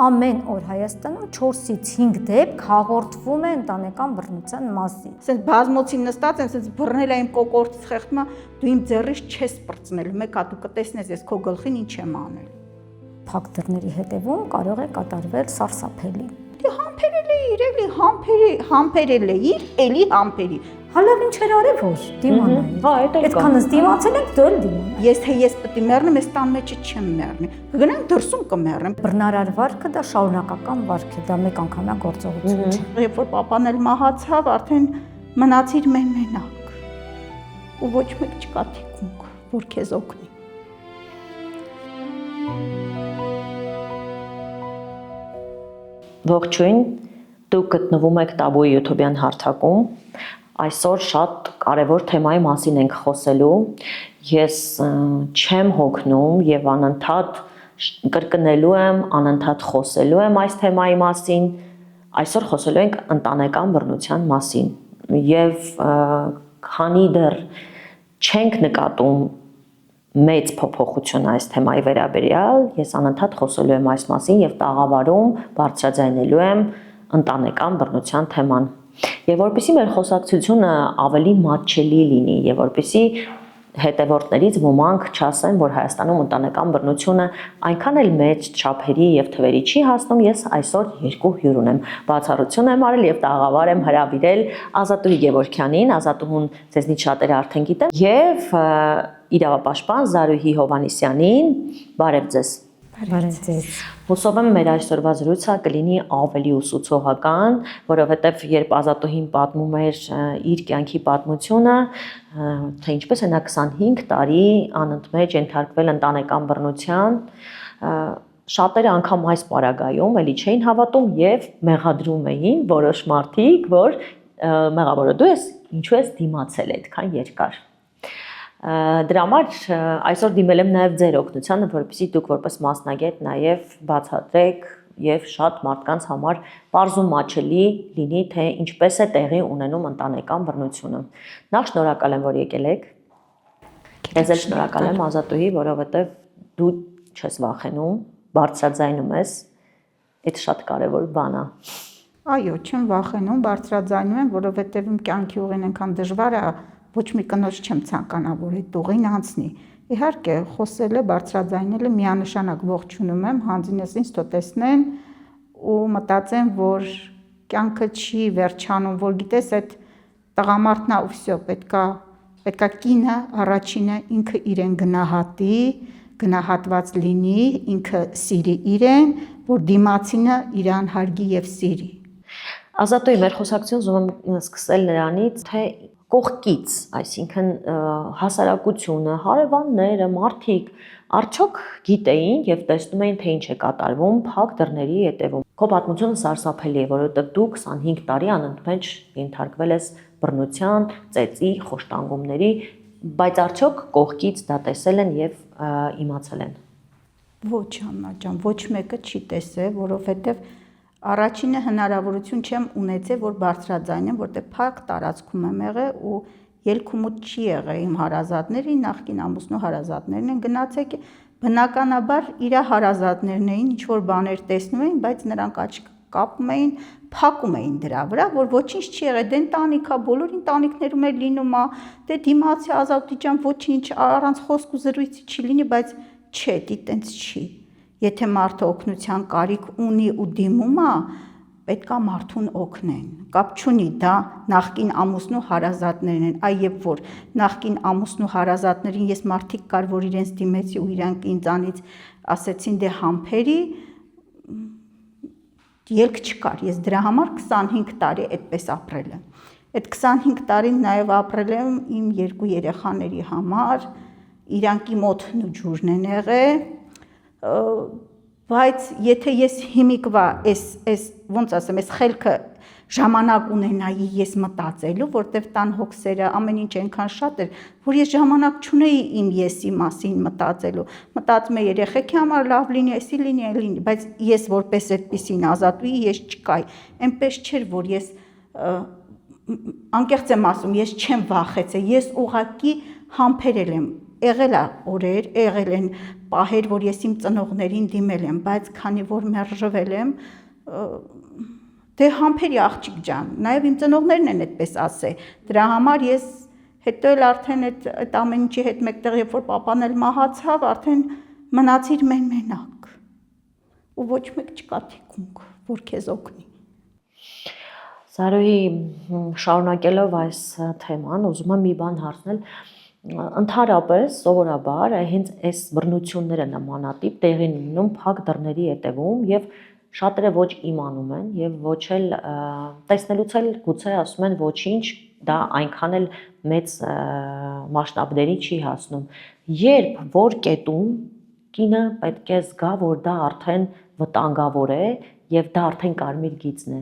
ամեն օր Հայաստանում 4-ից 5 դեպք հաղորդվում է ընտանեկան բռնության մասին։ Սենց բազմոցին նստած են, սենց բռնել եմ կոկորդից խեղդում, դու իմ ձեռից չես պրծնել, մեկ հատ դու կտեսնես ես քո գլխին ինչ եմ անել։ Փակ դռների հետևում կարող է կատարվել սարսափելի։ Դե համբերել էիր, էլի համբերել էիր, էլի համբերի։ Հալավ ինչեր արի որ դիմանայի։ Հա, դա է։ Այդքան դիմացել եք դու էլ դիմանա։ Ես թե ես պետք է մեռնեմ, ես տան մեջը չեմ մեռնի։ Կգնամ դրսում կմեռնեմ։ Բռնարար վարքը դա շարունակական վարք է, դա մեկ անգամյա գործողություն չէ։ Երբ որ papan էլ մահացավ, արդեն մնացիր մենակ։ Ու ոչ մեկ չկա թիկունք, որ քեզ օգնի։ Ողջույն, դուք գտնվում եք Տաբուի YouTube-յան հարթակում։ Այսօր շատ կարևոր թեմայի մասին ենք խոսելու։ Ես չեմ հոգնում եւ անընդհատ կրկնելու եմ, անընդհատ խոսելու եմ այս թեմայի մասին։ Այսօր խոսելու ենք ընտանեկան բռնության մասին եւ քանի դեռ չենք նկատում մեծ փոփոխություն այս թեմայի վերաբերյալ, ես անընդհատ խոսելու եմ այս մասին եւ տաղավարում բարձրաձայնելու եմ ընտանեկան բռնության թեման։ Եվ որպեսզի մեր խոսակցությունը ավելի մատչելի լինի եւ որպեսզի հետևորդներից ոմանք չասեն, որ Հայաստանում ընտանեկան բռնությունը այնքան էլ մեծ չափերի եւ թվերի չի հասնում, ես այսօր երկու հյուր ունեմ։ Բացառություն եմ արել եւ տաղավար եմ հրավիրել Ազատուհի Գևորգյանին, Ազատուհուն ձեզնից շատերը արդեն գիտեն, եւ իրավապաշտպան Զարուհի Հովհաննիսյանին։ Բարև ձեզ։ Բարև ձեզ։ Հուսով եմ մեր այսօրվա զրույցը կլինի ավելի ուսուցողական, որովհետև երբ Ազատուհին պատմում էր իր կյանքի պատմությունը, թե ինչպես է նա 25 տարի անընդմեջ ենթարկվել ընտանեկան բռնության, շատերը անգամ այս պարագայում էլի չէին հավատում եւ մեղադրում էին որոշ մարդիկ, որ մեղավորը դու ես, ինչու ես դիմացել այդքան երկար։ Դրա համար այսօր դիմել եմ նաև ձեր օգնությանը, որպեսզի դուք որպես մասնագետ նաև բացատրեք եւ շատ մարդկանց համար պարզ ու մատչելի լինի, թե ինչպես է տեղի ունենում ընտանեկան բռնությունը։ Նախ շնորհակալ եմ, որ եկել եք։ Ես էլ շնորհակալ եմ Ազատուհի, որովհետեւ դու չես վախենում, բարձրաձայնում ես, այդ շատ կարևոր բան է։ Այո, չեմ վախենում, բարձրաձայնում եմ, որովհետեւ իմ կյանքի ուղին այնքան դժվար է, ոչ մի կնոջ չեմ ցանկանա, որ այդ ուղին անցնի։ Իհարկե, խոսելը, բարձրաձայնելը միանշանակ ողջունում եմ, հանձինս ինձ թող տեսնեն ու մտածեմ, որ կյանքը չի վերջանում, որ գիտես այդ տղամարդն է ու վсё, պետքա կինը առաջինը ինքը իրեն գնահատի, գնահատված լինի, ինքը սիրի իրեն, որ դիմացինը իրան հարգի եւ սիրի։ Ազատուհի, մեր խոսակցությունը ուզում եմ սկսել նրանից, թե կողքից, այսինքն հասարակությունը, հարևանները, մարդիկ արդյոք գիտեին եւ տեսնում էին, թե ինչ է կատարվում փակ դռների հետևում։ Քո պատմությունը սարսափելի է, որովհետեւ դու 25 տարի անընդմեջ ենթարկվել ես բռնության, ծեծի, խոշտանգումների, բայց արդյոք կողքից դա տեսել են եւ իմացել են։ Ոչ, Աննա ջան, ոչ մեկը չի տեսել, որովհետեւ առաջինը հնարավորություն չեմ ունեցել, որ բարձրաձայնեմ, որտեղ փակ տարածքում եմ եղել ու ելքումուտ չի եղել իմ հարազատների, նախկին ամուսնու հարազատներն են գնացեք, բնականաբար իր հարազատներն էին, ինչ որ բաներ տեսնում էին, բայց նրանք աչք կապում էին, փակում էին դրա վրա, որ ոչինչ չի եղել, դե ընտանիքա, բոլոր ընտանիքներում էլ լինում է, դե դիմացի Ազատուհի ջան, ոչինչ առանց խոսք ու զրույցի չի լինի, բայց չէ, դի տենց չի։ Եթե մարդը օգնության կարիք ունի ու դիմում է, պետքա մարդուն օգնեն։ Կապ չունի դա նախկին ամուսնու հարազատներն են, այ երբ որ նախկին ամուսնու հարազատներին ես մարդիկ կար, որ իրենց դիմեցի ու իրանք ինձանից ասեցին դե համբերի, ելք չկար։ Ես դրա համար 25 տարի այդպես ապրել եմ։ Այդ 25 տարին նաև ապրել եմ իմ երկու երեխաների համար, իրանք իմ օդն ու ջուրն են եղել, բայց եթե ես հիմիկվա այս ոնց ասեմ, այս խելքը ժամանակ ունենայի ես մտածելու, որտեվ տան հոգսերը ամեն ինչ այնքան շատ էր, որ ես ժամանակ չունեի իմ եսի մասին մտածելու։ Մտածում եմ երեխեքի համար լավ լինի, էսի լինի, այլ լինի, բայց ես որպես այդպիսին Ազատուհի ես չկայի։ Այնպես չէր, որ ես անկեղծ եմ ասում, ես չեմ վախեցել, ես ուղղակի համբերել եմ եղել է օրեր, եղել են պահեր, որ ես իմ ծնողներին դիմել եմ, բայց քանի որ մերժվել եմ, դե համբերի աղջիկ ջան, նաև իմ ծնողներն են այդպես ասել։ Դրա համար ես հետո էլ արդեն այդ ամեն ինչի հետ մեկտեղ երբ որ papan էլ մահացավ, արդեն մնացիր մենակ։ Ու ոչ մեկ չկա թիկունք, որ քեզ օգնի։ Զարուհի, շարունակելով այս թեման, ուզում եմ մի բան հարցնել, ընդհանրապես սովորաբար հենց այս բռնությունները նմանատիպ տեղի ունենում փակ դռների հետևում եւ շատերը ոչ իմանում են եւ ոչ էլ տեսնելուց էլ գուցե ասում են ոչինչ, դա այնքան էլ մեծ մասշտաբների չի հասնում։ Երբ որ կետում կինը պետք է զգա, որ դա արդեն վտանգավոր է եւ դա արդեն կարմիր գիծն է։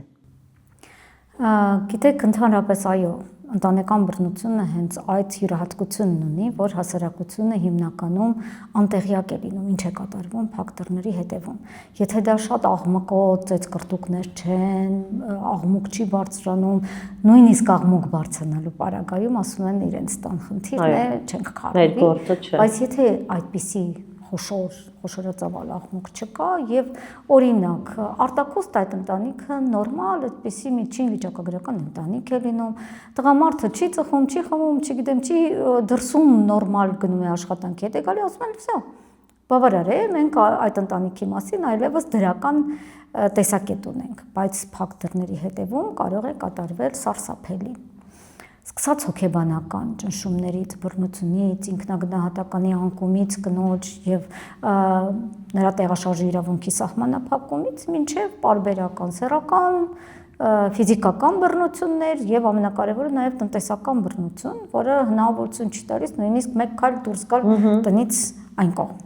Գիտեք, ընդհանրապես այո, ընտանեկան բռնությունը հենց այդ յուրահատկությունն ունի, որ հասարակությունը հիմնականում անտեղյակ է լինում, ինչ է կատարվում փակ դռների հետևում։ Եթե դա շատ աղմկոտ ծեծկռտուկներ չեն, աղմուկ չի բարձրանում, նույնիսկ աղմուկ բարձրանալու պարագայում ասում են իրենց տան խնդիրն է, չենք քարոզի, բայց եթե այդպիսի խոշորածավալ աղմուկ չկա եւ օրինակ արտակուստ այդ ընտանիքը նորմալ այդպիսի միջին վիճակագրական ընտանիք է լինում, տղամարդը չի ծխում, չի խմում, չգիտեմ, չի դրսում նորմալ գնում է աշխատանքի հետ, եկալի ասում են վсё, բավարար է, մենք այդ ընտանիքի մասին այլևս դրական տեսակետ ունենք, բայց փակ դռների հետևում կարող է կատարվել սարսափելի սկսած հոգեբանական ճնշումներից, բռնությունից, ինքնագնահատականի անկումից կնոջ եւ նրա տեղաշարժի իրավունքի սահմանափակումից մինչեւ պարբերական սեռական, ֆիզիկական բռնություններ եւ ամենակարևորը նաեւ տնտեսական բռնություն, որը հնարավորություն չի տալիս նույնիսկ մեկ քայլ դուրս գալ տնից այն կողմ։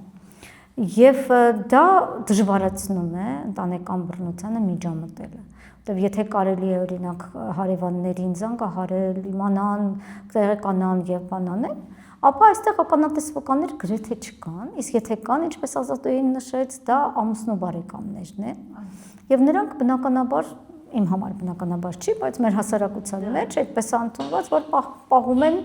Եվ դա դժվարացնում է ընտանեկան բռնությանը միջամտելը։ Որտեւ եթե կարելի է օրինակ հարևաններին զանգահարել, իմանան, տեղեկանան եւ բանանել, ապա այստեղ ականատեսվականներ գրեթե չկան, իսկ եթե կան, ինչպես Ազատուհին նշեց, դա ամուսնու բարեկամներն են։ Եվ նրանք բնականաբար իմ համար բնականաբար չի, բայց մեր հասարակության մեջ այդպես է ընդունված, որ պահում են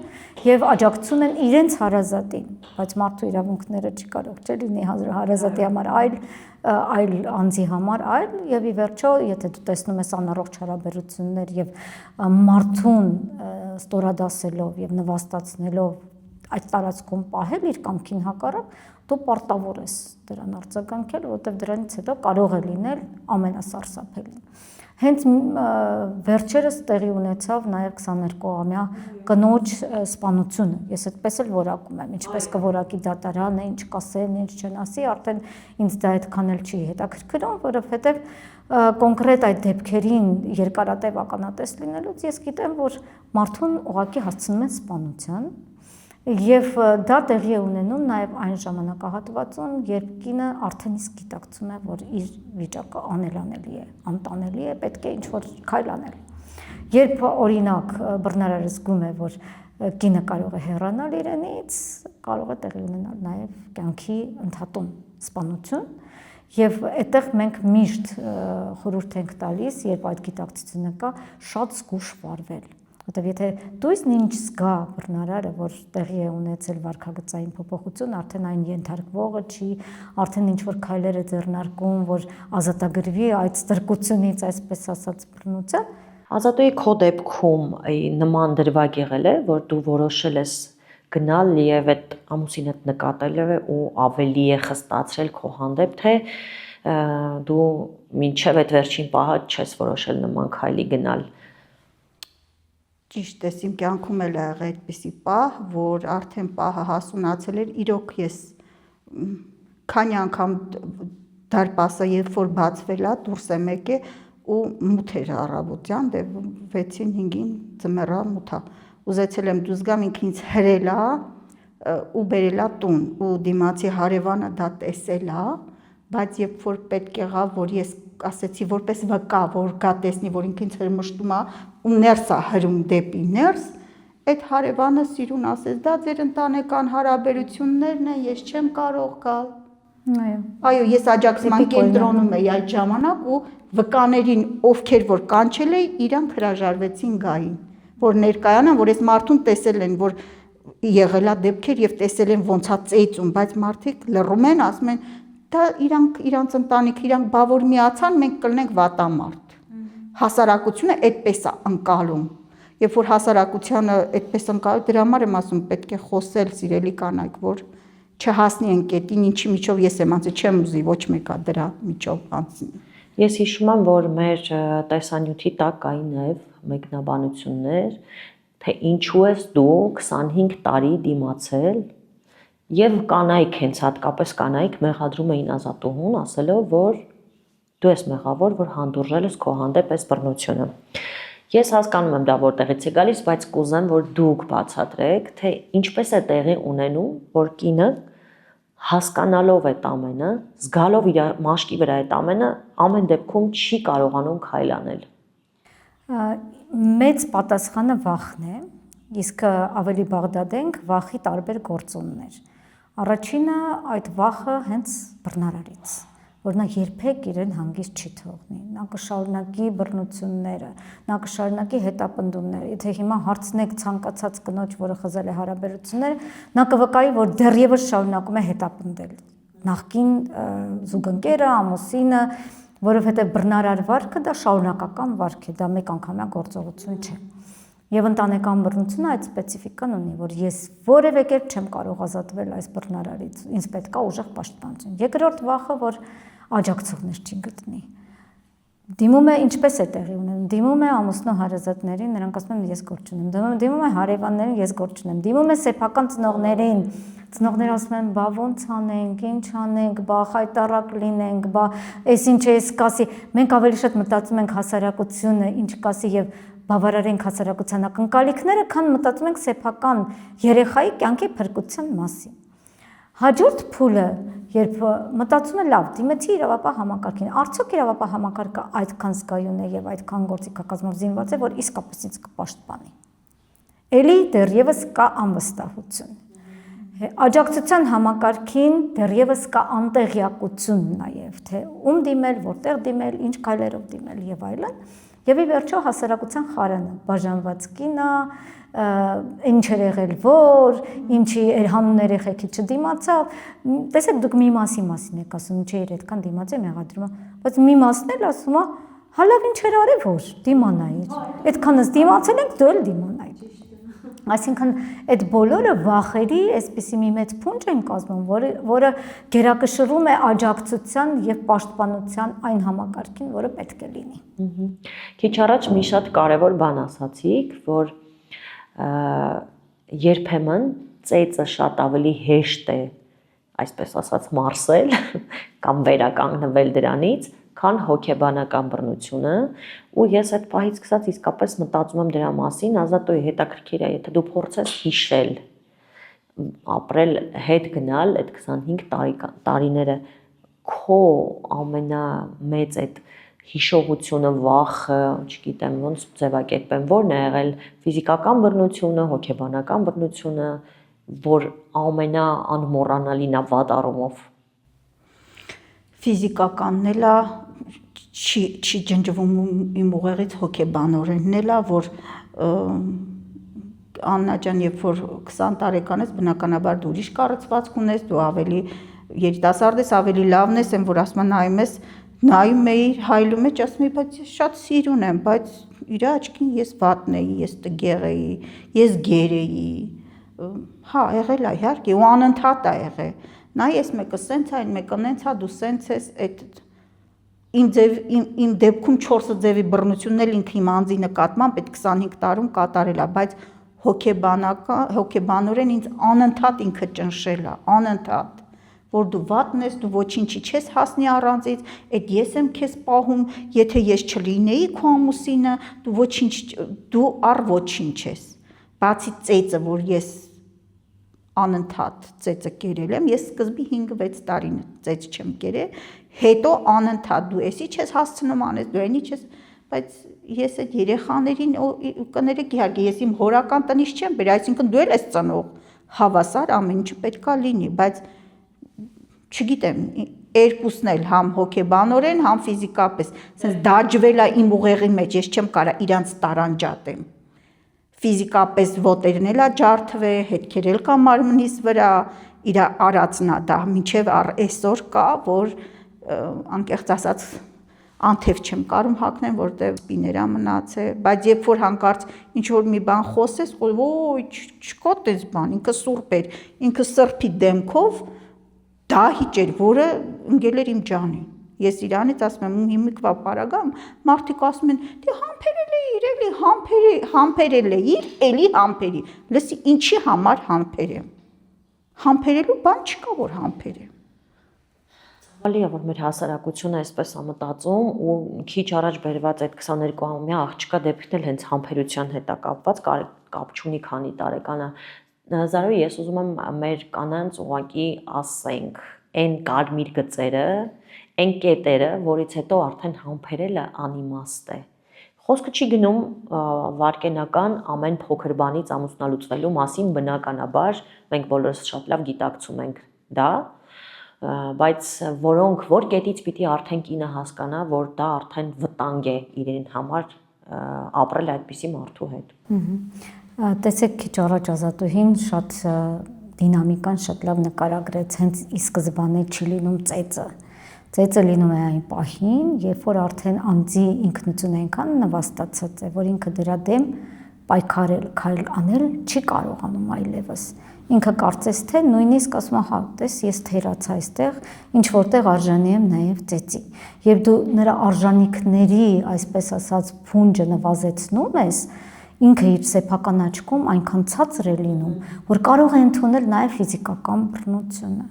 եւ աջակցում են իրենց հարազատին, բայց մարդու իրավունքները չի կարող չէ լինի հարազատի համար այլ անձի համար այլ եւ ի վերջո եթե դու տեսնում ես անառողջ հարաբերություններ եւ մարդուն ստորադասելով եւ նվաստացնելով այդ տարածքում պահել իր կամքին հակառակ դու պարտավոր ես դրան արձագանքել որովհետեւ դրանից հետո կարող է լինել ամենասարսափելին հենց վերջերս տեղի ունեցավ նաև 22-ամյա կնոջ սպանությունը։ Ես այդպես էլ որակում եմ, ինչպես կորակի դատարանը, ինչ կասեն, ինչ չեն ասի, արդեն ինձ դա այդքան էլ չի հետաքրքրում, որովհետև կոնկրետ այդ դեպքերին երկարատև ականատես լինելուց ես գիտեմ, որ մարդուն ուղղակի հասցնում են սպանության Եվ դա տեղի է ունենում նաև այն ժամանակահատվածում, երբ կինը արդեն իսկ գիտակցում է, որ իր վիճակը անելանելի է, անտանելի է, պետք է ինչ-որ քայլ անել։ Երբ օրինակ բռնարարը զգում է, որ կինը կարող է հեռանալ իրենից, կարող է տեղի ունենալ նաև կյանքի ընդհատում սպանություն, եւ այդտեղ մենք միշտ խորհուրդ ենք տալիս, երբ այդ գիտակցությունը կա, շատ զգուշ վարվել։ Որտեւ եթե դույսն ինչ զգա բռնարարը, որ տեղի է ունեցել վարքագծային փոփոխություն, արդեն այն ենթարկվողը չի, արդեն ինչ որ քայլեր է ձեռնարկում, որ ազատագրվի այդ ստրկությունից, այսպես ասած, բռնության։ Ազատուհի քո դեպքում նման դրվագ եղել է, որ դու որոշել ես գնալ եւ այդ ամուսինդ նկատել է ու ավելի է խստացրել քո հանդեպ, թե դու մինչեւ այդ վերջին պահը չես որոշել նման քայլի գնալ։ Ճիշտ է, իմ կյանքում էլ ա եղել այդպիսի պահ, որ արդեն պահը հասունացել էր, իրոք ես քանի անգամ դարպասը երբ որ բացվել է, դուրս եմ եկել ու մութ էր առավոտյան, դե 6-ին 5-ին ձմեռա մութ է։ Ուզեցել եմ դուրս գամ, ինքն ինձ հրել է ու բերել է տուն ու դիմացի հարևանը դա տեսել է, բայց երբ որ պետք եղավ, որ ես ասեցի որպես վկա, որ գա տեսնի, որ ինքն ինձ հրմշտում է ու ներս է հրում դեպի ներս, այդ հարևանը սիրուն ասեց, դա ձեր ընտանեկան հարաբերություններն են, ես չեմ կարող գալ։ Այո, ես աջակցման կենտրոնում էի այդ ժամանակ ու վկաներին, ովքեր որ կանչել էի, իրանք հրաժարվեցին գային, որ ներկայանան, որ այս մարդուն տեսել են, որ եղելա դեպքեր եւ տեսել են ոնց է ծեծում, բայց մարդիկ լռում են, ասում են դա իրանց ընտանիքը, իրանք բավոր միացան, մենք կլինենք վատամարդ։ Հասարակությունը այդպես է ընկալում։ Երբ որ հասարակությանը այդպես ընկալում, դրա համար եմ ասում, պետք է խոսել, սիրելի կանայք, որ չհասնի են կետին, ինչի միջով ես եմ անցել, չեմ ուզի ոչ մեկա դրա միջով անցնի։ Ես հիշում եմ, որ մեր տեսանյութի տակ կային նաև մեկնաբանություններ, թե ինչու ես դու 25 տարի դիմացել եւ կանայք հենց հատկապես կանայք մեղադրում էին Ազատուհուն, ասելով, որ դու ես մեղավոր, որ հանդուրժել ես քո հանդեպ այս բռնությունը։ Ես հասկանում եմ դա որտեղից է գալիս, բայց կուզեմ, որ դուք բացատրեք, թե ինչպես է տեղի ունենում, որ կինը հասկանալով այդ ամենը, զգալով իր մաշկի վրա այդ ամենը, ամեն դեպքում չի կարողանում քայլ անել։ Մեծ պատասխանը վախն է, իսկ ավելի բաղդադենք վախի տարբեր գործոններ։ Առաջինը այդ վախը հենց բռնարարից, որ նա երբեք իրեն հանգիստ չի թողնի, նա կշարունակի բռնությունները, նա կշարունակի հետապնդումները, եթե հիմա հարցնեք ցանկացած կնոջ, որը խզել է հարաբերությունները, նա կվկայի, որ դեռևս շարունակում է հետապնդել նախկին զուգընկերը, ամուսինը, որովհետև բռնարար վարքը դա շարունակական վարք է, դա մեկ անգամյա գործողություն չէ։ Եվ ընտանեկան բռնությունը այդ սպეციფիկան ունի, որ ես որևէ կերպ չեմ կարող ազատվել այս բռնարարից, ինձ պետք է ուժեղ պաշտպանություն։ Երկրորդ վախը, որ աջակցողներ չի գտնի։ Դիմում է ինչպես է տեղի ունենում, դիմում է ամուսնու հարազատներին, նրանք ասում են ես գործ չունեմ, դիմում է հարևաններին, ես գործ չունեմ, դիմում է սեփական ծնողներին, ծնողները ասում են բա ոնց անենք, ինչ անենք, բա խայտարակ լինենք, բա էս ինչ է, էս կասի, մենք ավելի շատ մտածում ենք հասարակությունը, ինչ կասի եւ բավարարենք հասարակության ակնկալիքները, քան մտածում ենք սեփական երեխայի կյանքի փրկության մասին։ Հաջորդ փուլը, երբ մտածում է լավ, դիմեցի իրավապահ համակարգին, արդյոք իրավապահ համակարգը այդքան զգայուն է եւ այդքան գործիքակազմով զինված է, որ իսկապես ինձ կպաշտպանի։ Էլի դեռևս կա անվստահություն։ Աջակցության համակարգին դեռևս կա անտեղյակություն նաև, թե ում դիմել, որտեղ դիմել, ինչ քայլերով դիմել եւ այլն։ Եվ ի վերջո հասարակության խարանը, բաժանված կինը, ինչ էր եղել որ, ինչի հանուն երեխեքի չդիմացավ, տեսեք դուք մի մասին եք ասում, ինչ էր այդքան դիմացել մեղադրումը, բայց մի մասն էլ ասում է, հալավ ինչ էր արել որ դիմանայիր, այդքանս դիմացել ենք դու էլ դիմանայիր։ Այսինքն այդ բոլորը վախերի այսպիսի մի մեծ փունջ են կազմում, որը գերակշռում է աջակցության եւ պաշտպանության այն համակարգին, որը պետք է լինի։ Քիչ առաջ մի շատ կարևոր բան ասացիք, որ երբեմն ծեծը շատ ավելի հեշտ է, այսպես ասած, մարսել կամ վերականգնվել դրանից, քան հոգեբանական բռնությունը, ու ես այդ պահից սկսած իսկապես մտածում եմ դրա մասին, Ազատոյի հետաքրքիր է, եթե դու փորձես հիշել, ապրել, հետ գնալ այդ 25 տարիները, քո ամենամեծ այդ հիշողությունը, վախը, չգիտեմ ոնց ձևակերպեմ, որն է եղել ֆիզիկական բռնությունը, հոգեբանական բռնությունը, որ ամենաանմոռանալին է վատ առումով։ Ֆիզիկականն էլ է, չի ջնջվում իմ ուղեղից հոգեբանորենն էլ է, որ Աննա ջան, երբ որ 20 տարեկան ես, բնականաբար դու ուրիշ կառուցվածք ունես, դու ավելի երիտասարդ ես, ավելի լավն ես, որ ասում նայում էի, հայլում էի, ասում էի, բայց ես շատ սիրուն եմ, բայց իր աչքին ես վատն էի, ես տգեղ էի, ես գեր էի։ Հա, եղել է, իհարկե, ու անընդհատ է եղել։ Նայ ես մեկը սենց է, այն մեկը նենց է, դու սենց ես, այդ իմ դեպքում 4 ձևի բռնությունն էլ ինքը իմ անձի նկատմամբ այդ 25 տարում կատարել է, բայց հոգեբանորեն ինձ անընդհատ ինքը ճնշել է, անընդհատ, որ դու վատն ես, դու ոչինչի չես հասնի առանցից, այդ ես եմ քեզ պահում, եթե ես չլինեի քո ամուսինը, դու առ ոչինչ ես, բացի ծեծը, որ ես անընդհատ ծեծը կերել եմ, ես սկզբի 5-6 տարին ծեծ չեմ կերել, հետո անընդհատ դու էսի չես հասցնում անես, դու այնի չես, բայց ես այդ երեխաներին կներեք իհարկե, ես իմ հորական տնից չեմ բեր, այսինքն դու էլ ես ծնող, հավասար ամեն ինչը պետք է լինի, բայց չգիտեմ, երկուսն էլ համ հոգեբանորեն, համ ֆիզիկապես, ասես դաջվել է իմ ուղեղի մեջ, ես չեմ կարա իրանց տարանջատեմ։ ֆիզիկապես ոտերն էլա ջարդվել, հետքեր էլ կա մարմնիս վրա, իր արածն է դա մինչև այսօր կա, որ անկեղծ ասած անթև չեմ կարում հագնեմ, որտեղ սպիներա մնացել, բայց երբ որ հանկարծ ինչ որ մի բան խոսես, ոյ, չկա տես բան, ինքը սուրբ էր, ինքը սրբի դեմքով դա հիճ էր, որը ընկել էր իմ ջանին։ Ես իրանից ասում եմ, հիմիկվա պարագամ, մարդիկ ասում են, դե համբերել է իր, էլի համբերել է իր, էլի համբերի։ Լսի, ինչի համար համբերեմ։ Համբերելու բան չկա, որ համբերեմ։ Ցավալի է, որ մեր հասարակությունը այսպես է մտածում ու քիչ առաջ բերված այդ 22-ամյա աղջկա դեպքն էլ հենց համբերության հետ է կապված, կապ չունի քանի տարեկանը։ Զարուհի, ես ուզում եմ մեր կանանց ուղղակի ասենք, այն կարմիր գծերը, այն կետերը, որից հետո արդեն համբերելը անիմաստ է։ Խոսքը չի գնում վարկենական ամեն փոքր բանից ամուսնալուծվելու մասին, բնականաբար մենք բոլորս շատ լավ գիտակցում ենք դա, բայց որոնք որ կետից պիտի արդեն կինը հասկանա, որ դա արդեն վտանգ է իրեն համար ապրել այդպիսի մարդու հետ։ Տեսեք, քիչ առաջ Ազատուհին շատ դինամիկան շատ լավ նկարագրեց, հենց ի սկզբանե չի լինում ծեծը։ Ծեծը լինում է այն պահին, երբ որ արդեն անձի ինքնությունը այնքան նվաստացած է, որ ինքը դրա դեմ պայքարել, քայլ անել չի կարողանում այլևս։ Ինքը կարծես թե նույնիսկ ասում է, հա, տես ես թերացա այստեղ, ինչ որտեղ արժանի եմ նաև ծեծի։ Եվ դու նրա արժանինքների, այսպես ասած, փունջը նվազեցնում ես, ինքը իր սեփական աչքում այնքան ցածր է լինում, որ կարող է ընդունել նաև ֆիզիկական բռնությունը։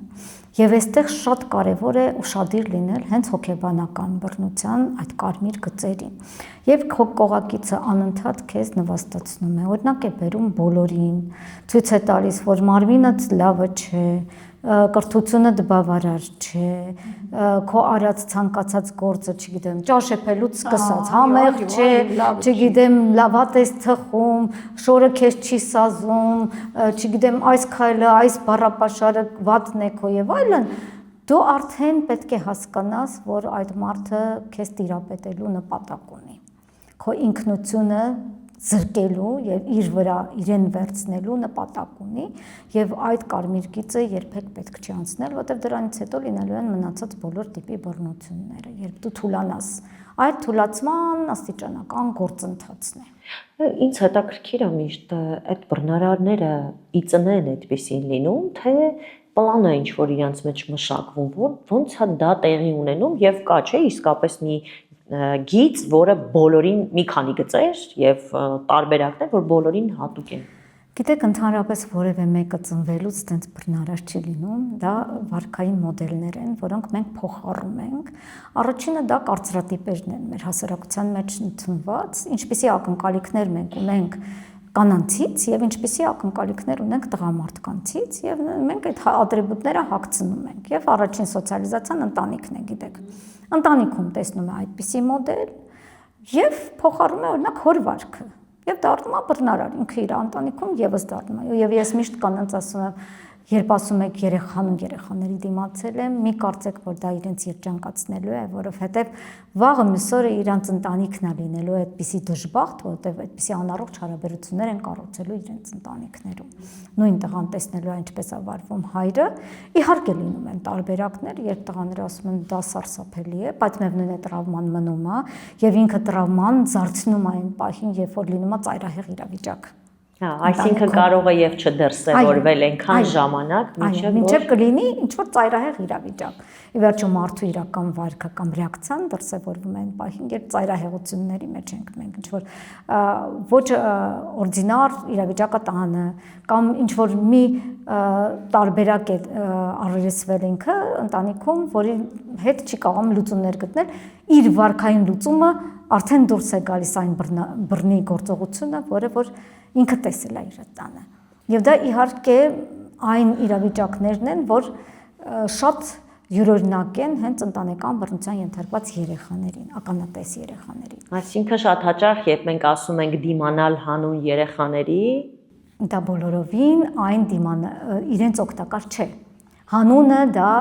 Եվ այստեղ շատ կարևոր է ուշադիր լինել հենց հոգեբանական բռնության այդ կարմիր գծերին։ Եվ քո կողակիցը անընդհատ քեզ նվաստացնում է, օրինակ է բերում բոլորին, ցույց է տալիս, որ մարմինդ լավը չէ, կրթությունդ բավարար չէ, քո արած ցանկացած գործը, չգիտեմ, ճաշեպելուց սկսած, համեղ չէ, չգիտեմ, լավատ ես թխում, շորը քեզ չի սազում, չգիտեմ, այս քայլը, այս բառապաշարը վատն է քո եւ այլն, դու արդեն պետք է հասկանաս, որ այդ մարդը քեզ տիրապետելու նպատակ ունի։ Քո ինքնությունը զրկելու եւ իր վրա իրեն վերցնելու նպատակ ունի եւ այդ կարմիր գիծը երբեք պետք չի անցնել, որտեղ դրանից հետո լինելու են մնացած բոլոր տիպի բռնությունները, երբ դու թուլանաս, այդ թուլացման աստիճանական գործընթացն է։ Ինձ հետաքրքիր է միշտ այդ բռնարարները իծնեն այդպեսին լինում, թե պլանը ինչ որ իրանց մեջ մշակվում, ոնց է դա տեղի ունենում եւ կա չէ իսկապես մի գիծ, որը բոլորին մի քանի գծեր եւ տարբերակներ, որ բոլորին հատուկ են։ Գիտեք, ընդհանրապես որևէ մեկը ծնվելուց տենց բռնարար չի լինում, դա վարքային մոդելներ են, որոնք մենք փոխառում ենք։ Առաջինը դա կարծրատիպերն են մեր հասարակության մեջ ընդունված, ինչպիսի ակնկալիքներ մենք ունենք կանանցից եւ ինչպիսի ակնկալիքներ ունենք տղամարդկանցից եւ մենք այդ ատրիբուտները հագցնում ենք եւ առաջին սոցիալիզացիան ընտանիքն է, գիտեք։ Ընտանիքում տեսնում է այդպիսի մոդել եւ փոխառում է օրինակ հոր վարքը եւ դառնում է բռնարար, ինքը իր ընտանիքում եւս դառնում է եւ ես միշտ կանանց ասում եմ, երբ ասում եք երեխան ու երեխաների դիմացել եմ, մի կարծեք, որ դա իրենց երջանկացնելու է, որովհետև վաղը մյուս օրը իրանց ընտանիքն է լինելու այդպիսի դժբախտ, որովհետև այդպիսի անառողջ հարաբերություններ են կառուցելու իրենց ընտանիքներում։ Նույն տղան տեսնելու է ինչպես է վարվում հայրը, իհարկե լինում են տարբերակներ, երբ տղաները ասում են դա սարսափելի է, բայց միևնույն է տրավման մնում է, եւ ինքը տրավման զարթնում է այն պահին, երբ որ լինում է ծայրահեղ իրավիճակ։ Հա, այսինքն կարող է եւ չդրսևորվել այնքան ժամանակ, մինչև կլինի ինչ որ ծայրահեղ իրավիճակ։ Ի վերջո մարդու իրական վարքը կամ ռեակցիան դրսևորվում է այն պահին, երբ ծայրահեղությունների մեջ ենք մենք, ինչ որ ոչ օրդինար իրավիճակը տանը կամ ինչ որ մի տարբերակ է առերեսվել ինքը ընտանիքում, որի հետ չի կարողում լուծումներ գտնել, իր վարքային լուծումը արդեն դուրս է գալիս այն բռնի գործողությունը, որը որ ինքը տեսել է իր տանը։ Եվ դա իհարկե այն իրավիճակներն են, որ շատ յուրօրինակ են հենց ընտանեկան բռնության ենթարկված երեխաներին, ականատես երեխաներին։ Այսինքն շատ հաճախ, երբ մենք ասում ենք դիմանալ հանուն երեխաների, դա բոլորովին այն իրենց օգտակար չէ։ Հանունը դա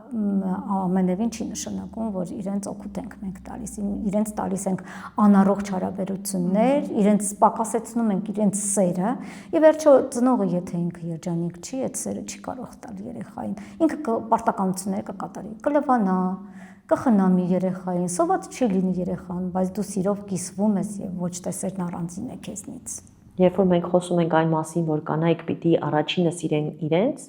ամենևին չի նշանակում, որ իրենց օգուտ ենք մենք տալիս, իրենց տալիս ենք անառողջ հարաբերություններ, իրենց պակասեցնում ենք իրենց սերը, ի վերջո ծնողը եթե ինքը երջանիկ չի, այդ սերը չի կարող տալ երեխային, ինքը պարտականություններ կկատարի, կլվանա, կխնամի երեխային, սոված չի լինի երեխան, բայց դու սիրով կիսվում ես եւ ոչ թե սերն առանձին է քեզնից։ Երբ որ մենք խոսում ենք այն մասին, որ կանայք պիտի առաջինը սիրեն իրենց,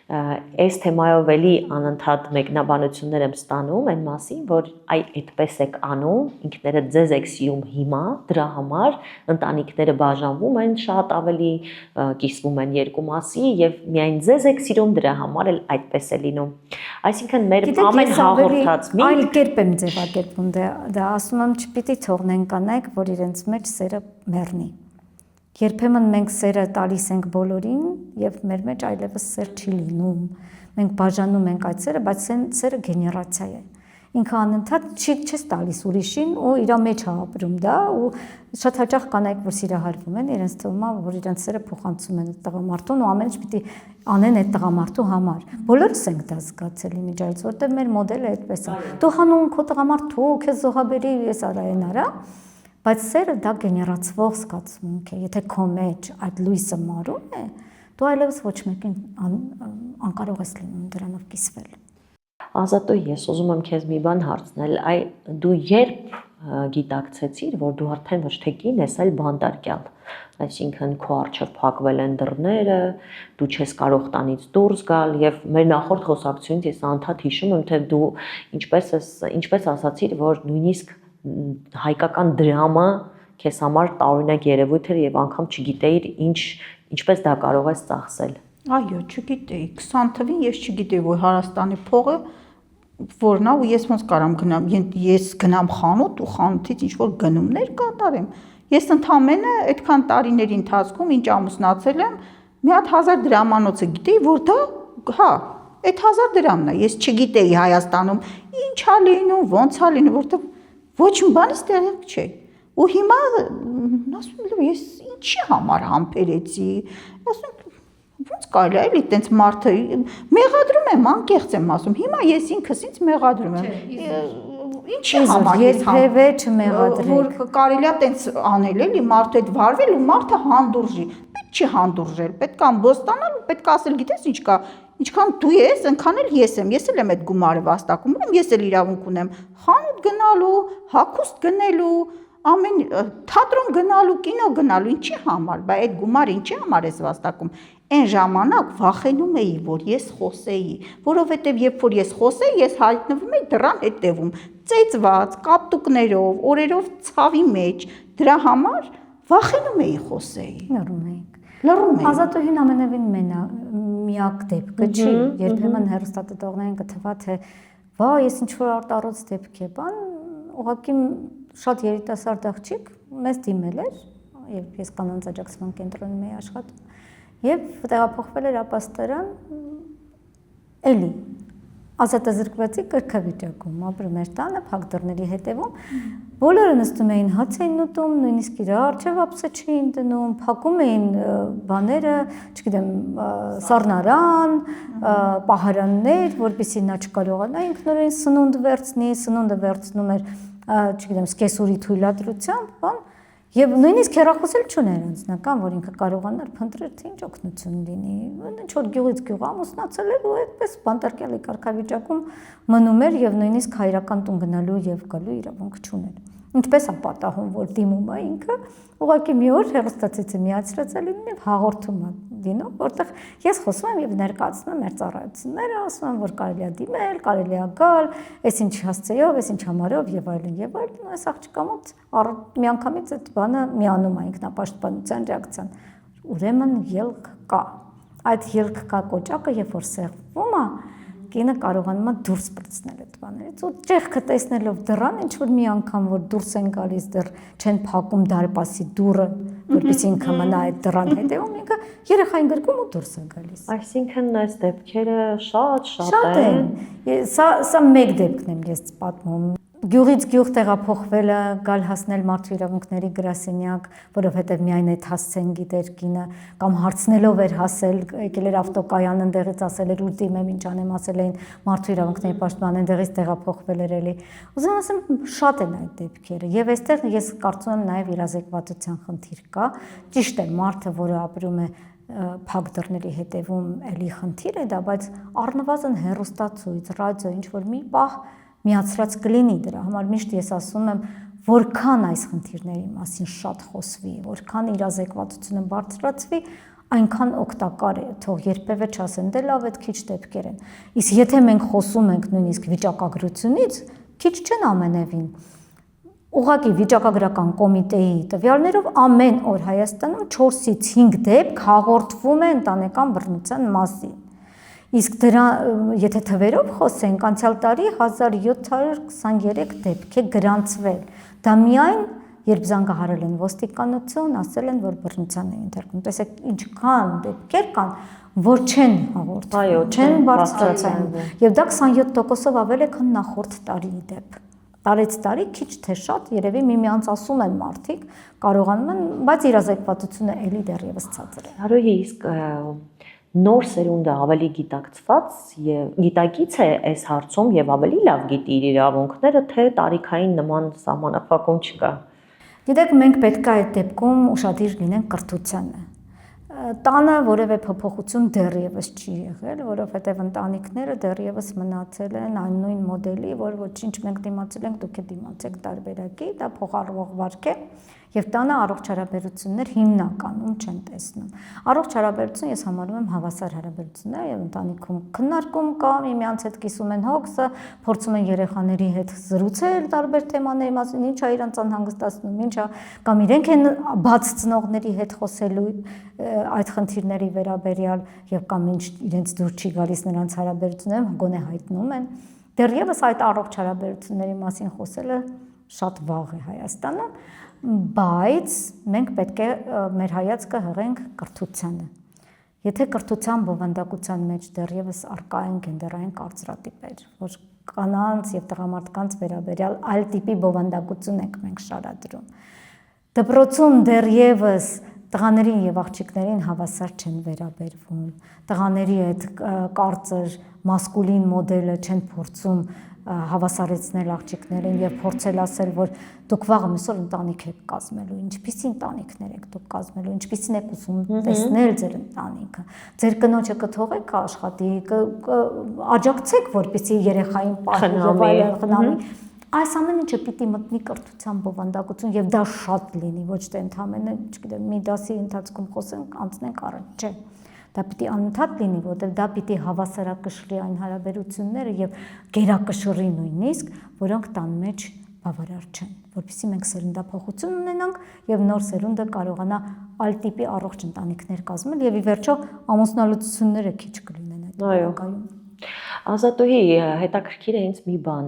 այս թեմայով էլի անընդհատ մեկնաբանություններ եմ ստանում այն մասին, որ այդպես եք անում, ինքներդ ձեզ եք սիրում հիմա, դրա համար ընտանիքները բաժանվում են, շատ ավելի կիսվում են երկու մասի եւ միայն ձեզ եք սիրում, դրա համար էլ այդպես է լինում։ Այսինքն մեր ամեն հաղորդած այլ կերպ եմ ձևակերպում, դա ասում եմ չպիտի թողնեն կանայք, որ իրենց մեջ սերը մեռնի։ Երբեմն մենք սերը տալիս ենք բոլորին եւ մեր մեջ այլևս սեր չի լինում։ Մենք բաժանում ենք այդ սերը, բայց սերը գեներացիա է։ Ինքը անընդհատ չես տալիս ուրիշին ու իր մեջ է ապրում դա ու շատ հաճախ կանայք որ սիրահարվում են, իրենց թվում է որ իրենց սերը փոխանցում են այդ տղամարդուն ու ամեն ինչ պիտի անեն այդ տղամարդու համար։ Բոլորս ենք դա զգացել իմիջիայից, որտեղ մեր մոդելը այդպես է։ Դու հանուն քո տղամարդու, քեզ զոհաբերի, ես արային արա։ Բայց սերը դա գեներացվող զգացմունք է, եթե քո մեջ այդ լույսը մարում է, դու այլևս ոչ մեկին անկարող ես լինում դրանով կիսվել։ Ազատո, ես ուզում եմ քեզ մի բան հարցնել, դու երբ գիտակցեցիր, որ դու արդեն ոչ թե կին ես, այլ բանտարկյալ, այսինքն քո առջև փակվել են դռները, դու չես կարող տանից դուրս գալ եւ մեր նախորդ խոսակցությունից ես անդադ հիշում եմ, թե դու ինչպես ասացիր, որ նույնիսկ հայկական դրամը քեզ համար տարօրինակ երևույթ էր եւ անգամ չգիտեիր ինչպես դա կարող ես ծախսել։ Այո, չգիտեի, 20 թվին ես չգիտեի, որ Հարաստանի փողը որն է ու ես ոնց կարամ գնամ, ես գնամ խանութ ու խանութից ինչ որ գնումներ կատարեմ։ Ես ընդամենը այդքան տարիների ընթացքում ինչ ամուսնացել եմ, մի հատ 1000 դրամանոցը գիտեի, որ դա, հա, այդ 1000 դրամն է։ Ես չգիտեի Հայաստանում ինչ է լինում, ոնց է լինում, որտեղ ոչ մի բանից տեղյակ չէի։ Ու հիմա ասում եմ, ես ինչի համար համբերեցի, ասում ոնց կարելի է էլի տենց մարդը մեղադրում եմ, անկեղծ եմ ասում։ Հիմա ես ինքս ինձ մեղադրում եմ։ Ինչի համար ես երբևէ չմեղադրեք։ որ կարելի է տենց անել էլի մարդու հետ վարվել ու մարդը հանդուրժի։ Պետք չի հանդուրժել, պետք է ամբոստանալ ու պետք է ասել, գիտես ինչ կա, ինչքան դու ես, այնքան էլ ես եմ էլ այդ գումարը վաստակում եմ, ես էլ իրավունք ունեմ խանութ գնալու, հագուստ գնելու, ամեն թատրոն գնալու, կինո գնալու, ինչի համար, բայց այդ գումարը ինչի համար ես վաստակում։ Այն ժամանակ վախենում էի, որ ես խոսեի, որովհետև երբ որ ես խոսեի, ես հայտնվում էի դռան հետևում, ծեծված, կապտուկներով, օրերով ցավի մեջ, դրա համար վախենում էի խոսեի։ Լռում էի։ Ազատուհին ամենևին միակ դեպքը չի, երբեմն հեռուստադիտողներին կթվա թե վա, ես ինչ որ արտառոց դեպք է, բան, ուղղակի շատ երիտասարդ աղջիկ մեզ դիմել էր, երբ ես կանանց աջակցման կենտրոնում էի աշխատում, եւ տեղափոխվել էր ապաստարան, էլի ազատազրկվածի կրկավիճակում, ապրում էր տանը, փակ դռների հետևում, բոլորը նստում էին հաց էին ուտում, նույնիսկ իր առջև ափսե չէին դնում, փակում էին բաները, չգիտեմ, սառնարան, պահարաններ, որպեսզի նա չկարողանա ինքնուրույն սնունդ վերցնի, սնունդը վերցնում էր, չգիտեմ, սկեսուրի թույլատրությամբ, բան, եւ նույնիսկ հեռախոսել չուներ անձնական, որ ինքը կարողանար փնտրել, թե ինչ օգնություն լինի, ինչ որ գյուղից գյուղ ամուսնացել էր ու այդպես բանտարկյալի կարգավիճակում մնում էր եւ նույնիսկ հայրական տուն գնալու եւ գալու իրավունք չուներ։ Ինչպես է պատահում, որ դիմում է ինքը, ուղղակի մի օր հեռուստացույցը միացրած է լինում եւ հաղորդում է դինում, որտեղ ես խոսում եմ եւ ներկայացնում եմ մեր ծառայությունները, ասում եմ, որ կարելի է դիմել, կարելի է գալ, այս ինչ հասցեով, այս ինչ համարով եւ այլն, այս աղջկա մոտ միանգամից այդ բանը միանում է ինքնապաշտպանության ռեակցիան։ Ուրեմն ելք կա։ Այդ ելք կա կոճակը, երբ որ սեղվում է, կինը կարողանում է դուրս պրծնել այդ բաներից ու ճեղքը տեսնելով դռան ինչ որ մի անգամ որ դուրս են գալիս դեռ չեն փակում դարպասի դուռը որպեսզի ինքը մնա այդ դռան հետևում ինքը երեխային գրկում ու դուրս է գալիս այսինքն այս դեպքերը շատ են սա մեկ դեպքն եմ ես պատմում գյուղից գյուղ տեղափոխվելը, գալ հասնել մարդու իրավունքների գրասենյակ, որովհետև միայն այդ հասցեն գիտեր կինը, կամ հարցնելով էր հասել, եկել էր ավտոկայան, ընդեղից ասել էր ուր դիմեմ, ինչ անեմ, ասել էին մարդու իրավունքների պաշտպան, ընդեղից տեղափոխվել էր էլի։ Ուզում ասեմ, շատ են այդ դեպքերը, եւ այստեղ ես կարծում եմ նաեւ իրազեկվածության խնդիր կա։ Ճիշտ է, մարդը, որը ապրում է փակ դռների հետևում, էլի խնդիր է դա, բայց առնվազն հեռուստացույց, ռադիո, ինչ որ մի պահ միացրած կլինի դրա համար միշտ ես ասում եմ որքան այս խնդիրների մասին շատ խոսվի, որքան իրազեկվածությունը բարձրացվի, այնքան օգտակար է, թող երբևէ չասեն դե լավ այդ քիչ դեպքեր են։ Իսկ եթե մենք խոսում ենք նույնիսկ վիճակագրությունից, քիչ չեն ամենևին։ Ուղղակի վիճակագրական կոմիտեի տվյալներով ամեն օր Հայաստանում 4-ից 5 դեպք հաղորդվում է ընտանեկան բռնության մասին։ Իսկ դրա, եթե թվերով խոսենք, անցյալ տարի 1723 դեպք է գրանցվել։ Դա միայն, երբ զանգահարել են ոստիկանություն, ասել են, որ բռնության է ենթարկվում։ Տեսեք, ինչքան դեպքեր կան, որ չեն հաղորդվում, չեն բարձրացնում։ Եվ դա 27%-ով ավել է, քան նախորդ տարիի դեպք։ Տարեց տարի քիչ թե շատ երևի միմյանց ասում են մարդիկ, կարողանում են, բայց իրազեկվածությունը էլի դեռևս ցածր է։ Հարոյի, իսկ նոր սերունդը ավելի գիտակցված եւ գիտակից է այս հարցում եւ ավելի լավ գիտի իր իրավունքները, թե տարիքային նման սահմանափակում չկա։ Գիտեք, մենք պետք է այդ դեպքում ուշադիր լինենք կրթությանը։ Տանը որևէ փոփոխություն դեռևս չի եղել, որովհետև ընտանիքները դեռևս մնացել են այն նույն մոդելի, որ ոչինչ մենք դիմացել ենք, դուք դիմացեք տարբերակի, դա փոխառվող վարք է, եւ տանը առողջ հարաբերություններ հիմնականում չեն տեսնում։ Առողջ հարաբերություն ես համարում եմ հավասար հարաբերություններ եւ ընտանիքում քննարկում կա, միմյանց հետ կիսում են հոգսը, փորձում են երեխաների հետ զրուցել տարբեր թեմաների մասին, ինչա իրանց անհանգստացնում, ինչա կամ իրենք են բաց ծնողների հետ խոսելու այդ խնդիրների վերաբերյալ եւ կամ ինչ իրենց դուր չի գալիս նրանց հարաբերություններում գոնե հայտնում են դեռևս այդ առողջ հարաբերությունների մասին խոսելը շատ վաղ է Հայաստանում, բայց մենք պետք է մեր հայացքը հղենք կրթությանը։ Եթե կրթության բովանդակության մեջ դեռևս առկա են գենդերային կարծրատիպեր, որ կանանց եւ տղամարդկանց վերաբերյալ այլ տիպի բովանդակություն ենք մենք շարադրում։ Դպրոցում դեռևս տղաներին եւ աղջիկներին հավասար չեն վերաբերվում։ Տղաների այդ կարծր մասկուլին մոդելը չեն փորձում հավասարեցնել աղջիկներին եւ փորձել ասել, որ դուք վաղը միսօր ընտանիք եք կազմելու, ինչպիսի ընտանիքներ եք դուք կազմելու, ինչպիսին եք ուզում տեսնել ձեր ընտանիքը։ Ձեր կնոջը կթողեք աշխատի, աջակցեք, որպեսզի երեխային պահի եւ այլն խնամի։ Այս ամեն ինչը պիտի մտնի կրթության բովանդակություն եւ դա շատ լինի, ոչ թե ընդհանրապես, չգիտեմ, մի դասի ընթացքում խոսենք, անցնենք առաջ, չէ։ Դա պիտի անընդհատ լինի, որտեղ դա պիտի հավասարակշռի այն հարաբերությունները եւ գերակշռի նույնիսկ, որոնք տան մեջ բավարար չեն, որովհետեւ մենք սերնդափոխություն ունենանք եւ նոր սերունդը կարողանա այլ տիպի առողջ ընտանիքներ կազմել եւ ի վերջո ամուսնալուծությունները քիչ կլինեն այդ բնակայում։ Ազատուհի, հետաքրքիր է ինձ մի բան,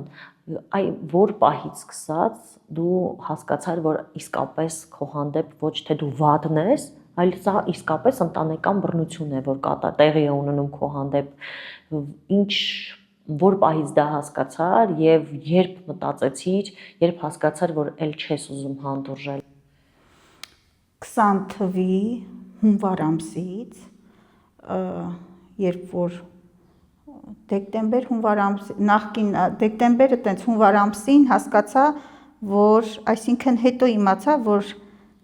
այ որ պահից սկսած դու հասկացար, որ իսկապես քո հանդեպ ոչ թե դու վատն ես, այլ սա իսկապես ընտանեկան բռնություն է, որ տեղի է ունենում քո հանդեպ, ինչ որ պահից դա հասկացար եւ երբ մտածեցիր, երբ հասկացար, որ ել չես ուզում հանդուրժել։ 20 թվականի հունվար ամսից, երբ որ դեկտեմբեր հունվար ամսի նախկին դեկտեմբերը տենց հունվար ամսին հասկացա, որ այսինքն հետո իմացա, որ